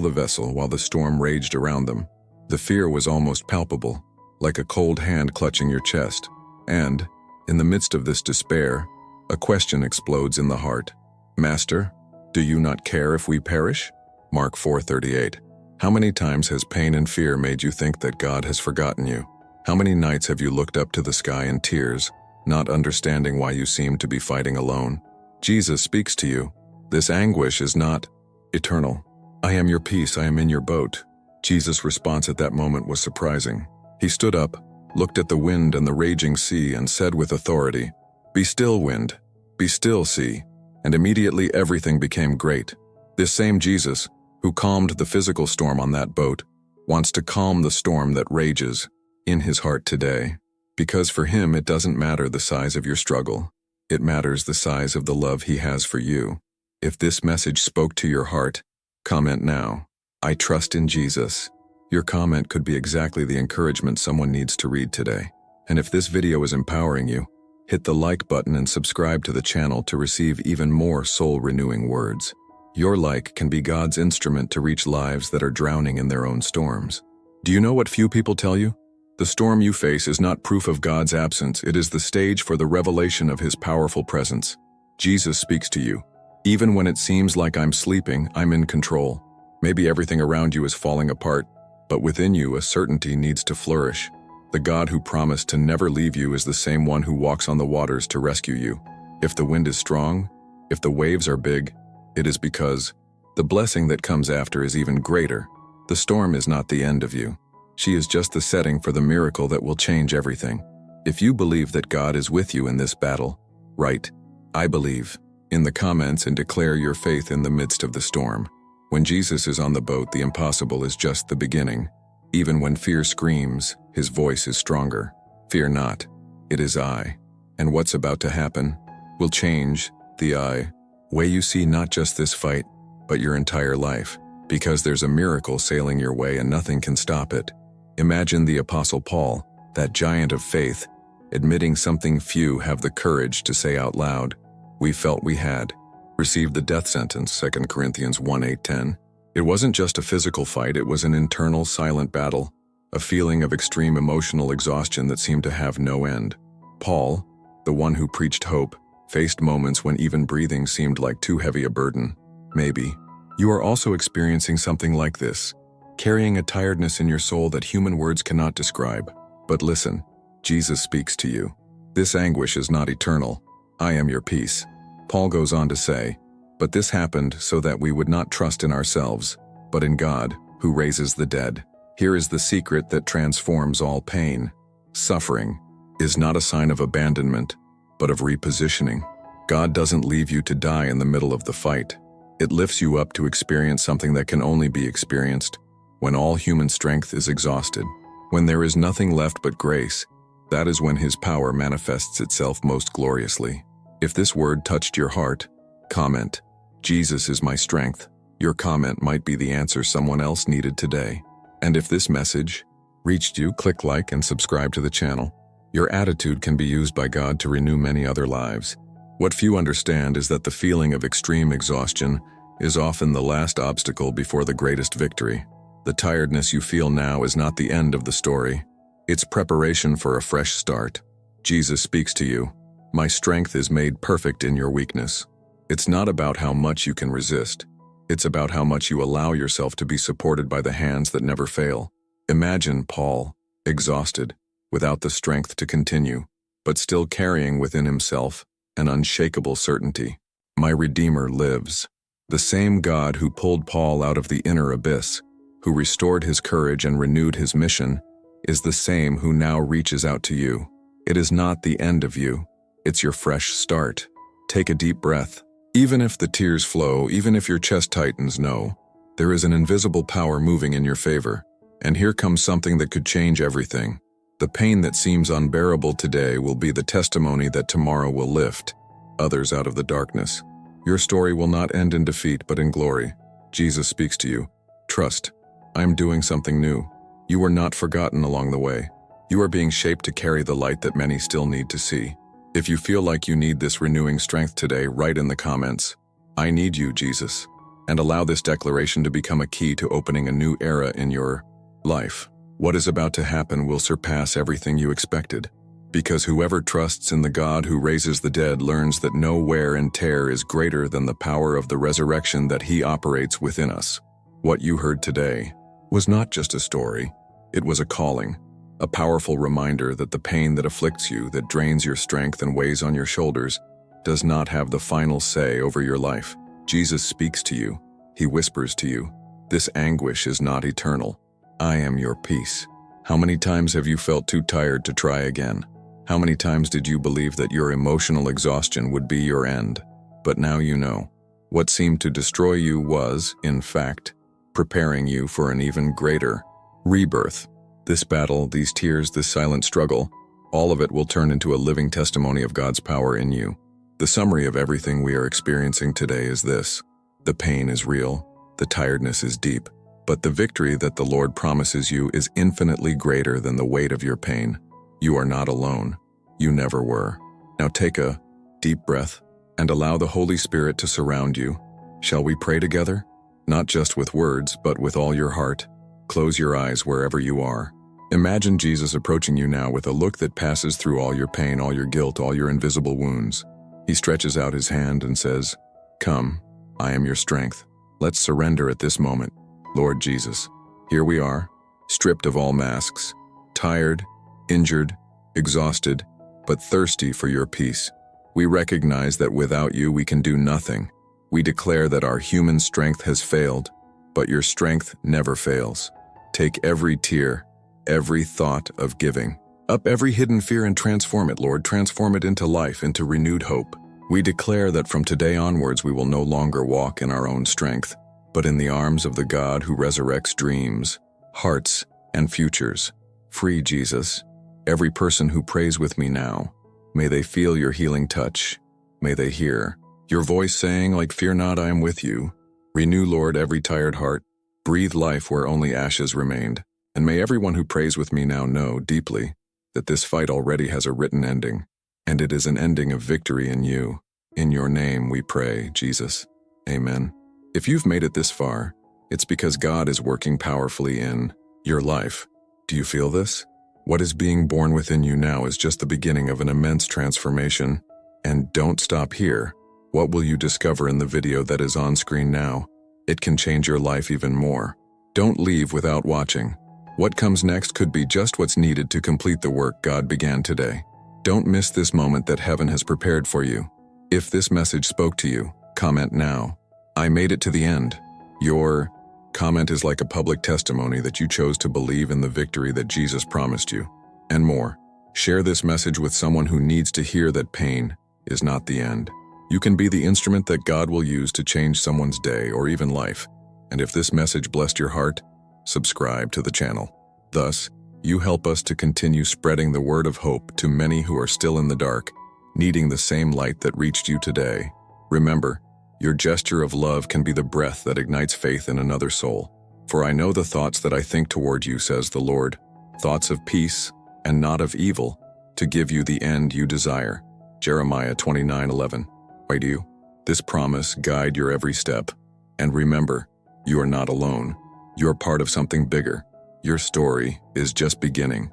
[SPEAKER 1] the vessel while the storm raged around them. The fear was almost palpable, like a cold hand clutching your chest. And, in the midst of this despair, a question explodes in the heart. Master, do you not care if we perish? Mark 4:38. How many times has pain and fear made you think that God has forgotten you? How many nights have you looked up to the sky in tears, not understanding why you seem to be fighting alone? Jesus speaks to you. This anguish is not eternal. I am your peace, I am in your boat. Jesus' response at that moment was surprising. He stood up, looked at the wind and the raging sea, and said with authority, Be still, wind. Be still, sea. And immediately everything became great. This same Jesus, who calmed the physical storm on that boat, wants to calm the storm that rages in his heart today. Because for him, it doesn't matter the size of your struggle. It matters the size of the love he has for you. If this message spoke to your heart, comment now. I trust in Jesus. Your comment could be exactly the encouragement someone needs to read today. And if this video is empowering you, hit the like button and subscribe to the channel to receive even more soul-renewing words. Your like can be God's instrument to reach lives that are drowning in their own storms. Do you know what few people tell you? The storm you face is not proof of God's absence, it is the stage for the revelation of his powerful presence. Jesus speaks to you. Even when it seems like I'm sleeping, I'm in control. Maybe everything around you is falling apart, but within you a certainty needs to flourish. The God who promised to never leave you is the same one who walks on the waters to rescue you. If the wind is strong, if the waves are big, it is because The blessing that comes after is even greater. The storm is not the end of you. She is just the setting for the miracle that will change everything. If you believe that God is with you in this battle, write, "I believe," in the comments and declare your faith in the midst of the storm. When Jesus is on the boat, the impossible is just the beginning. Even when fear screams, his voice is stronger. Fear not, it is I. And what's about to happen will change the way you see not just this fight, but your entire life, because there's a miracle sailing your way and nothing can stop it. Imagine the Apostle Paul, that giant of faith, admitting something few have the courage to say out loud. We felt we had received the death sentence, 2 Corinthians 1:8-10. It wasn't just a physical fight, it was an internal silent battle, a feeling of extreme emotional exhaustion that seemed to have no end. Paul, the one who preached hope, faced moments when even breathing seemed like too heavy a burden. Maybe you are also experiencing something like this, carrying a tiredness in your soul that human words cannot describe. But listen, Jesus speaks to you. This anguish is not eternal. I am your peace. Paul goes on to say, but this happened so that we would not trust in ourselves, but in God, who raises the dead. Here is the secret that transforms all pain. Suffering is not a sign of abandonment, but of repositioning. God doesn't leave you to die in the middle of the fight. It lifts you up to experience something that can only be experienced when all human strength is exhausted. When there is nothing left but grace, that is when his power manifests itself most gloriously. If this word touched your heart, comment, "Jesus is my strength." Your comment might be the answer someone else needed today. And if this message reached you, click like and subscribe to the channel. Your attitude can be used by God to renew many other lives. What few understand is that the feeling of extreme exhaustion is often the last obstacle before the greatest victory. The tiredness you feel now is not the end of the story. It's preparation for a fresh start. Jesus speaks to you. My strength is made perfect in your weakness. It's not about how much you can resist. It's about how much you allow yourself to be supported by the hands that never fail. Imagine Paul, exhausted, without the strength to continue, but still carrying within himself an unshakable certainty. My Redeemer lives. The same God who pulled Paul out of the inner abyss, who restored his courage and renewed his mission, is the same who now reaches out to you. It is not the end of you. It's your fresh start. Take a deep breath. Even if the tears flow, even if your chest tightens, know there is an invisible power moving in your favor. And here comes something that could change everything. The pain that seems unbearable today will be the testimony that tomorrow will lift others out of the darkness. Your story will not end in defeat, but in glory. Jesus speaks to you. Trust. I am doing something new. You are not forgotten along the way. You are being shaped to carry the light that many still need to see. If you feel like you need this renewing strength today, write in the comments, "I need you, Jesus," and allow this declaration to become a key to opening a new era in your life. What is about to happen will surpass everything you expected, because whoever trusts in the God who raises the dead learns that no wear and tear is greater than the power of the resurrection that he operates within us. What you heard today was not just a story, it was a calling. A powerful reminder that the pain that afflicts you, that drains your strength and weighs on your shoulders, does not have the final say over your life. Jesus speaks to you. He whispers to you, "This anguish is not eternal. I am your peace." How many times have you felt too tired to try again? How many times did you believe that your emotional exhaustion would be your end? But now you know. What seemed to destroy you was, in fact, preparing you for an even greater rebirth. This battle, these tears, this silent struggle, all of it will turn into a living testimony of God's power in you. The summary of everything we are experiencing today is this: the pain is real, the tiredness is deep, but the victory that the Lord promises you is infinitely greater than the weight of your pain. You are not alone. You never were. Now take a deep breath and allow the Holy Spirit to surround you. Shall we pray together? Not just with words, but with all your heart. Close your eyes wherever you are. Imagine Jesus approaching you now with a look that passes through all your pain, all your guilt, all your invisible wounds. He stretches out his hand and says, "Come, I am your strength." Let's surrender at this moment. Lord Jesus, here we are, stripped of all masks, tired, injured, exhausted, but thirsty for your peace. We recognize that without you we can do nothing. We declare that our human strength has failed, but your strength never fails. Take every tear, every thought of giving, up every hidden fear and transform it, Lord. Transform it into life, into renewed hope. We declare that from today onwards we will no longer walk in our own strength, but in the arms of the God who resurrects dreams, hearts, and futures. Free, Jesus. Every person who prays with me now, may they feel your healing touch. May they hear your voice saying, like, "Fear not, I am with you." Renew, Lord, every tired heart. Breathe life where only ashes remained. And may everyone who prays with me now know deeply that this fight already has a written ending, and it is an ending of victory in you. In your name we pray, Jesus. Amen. If you've made it this far, it's because God is working powerfully in your life. Do you feel this? What is being born within you now is just the beginning of an immense transformation. And don't stop here. What will you discover in the video that is on screen now? It can change your life even more. Don't leave without watching. What comes next could be just what's needed to complete the work God began today. Don't miss this moment that heaven has prepared for you. If this message spoke to you, comment now. I made it to the end. Your comment is like a public testimony that you chose to believe in the victory that Jesus promised you. And more. Share this message with someone who needs to hear that pain is not the end. You can be the instrument that God will use to change someone's day or even life. And if this message blessed your heart, subscribe to the channel. Thus, you help us to continue spreading the word of hope to many who are still in the dark, needing the same light that reached you today. Remember, your gesture of love can be the breath that ignites faith in another soul. For I know the thoughts that I think toward you, says the Lord, thoughts of peace and not of evil, to give you the end you desire. Jeremiah 29:11. Why do you? This promise guide your every step. And remember, you are not alone. You're part of something bigger. Your story is just beginning.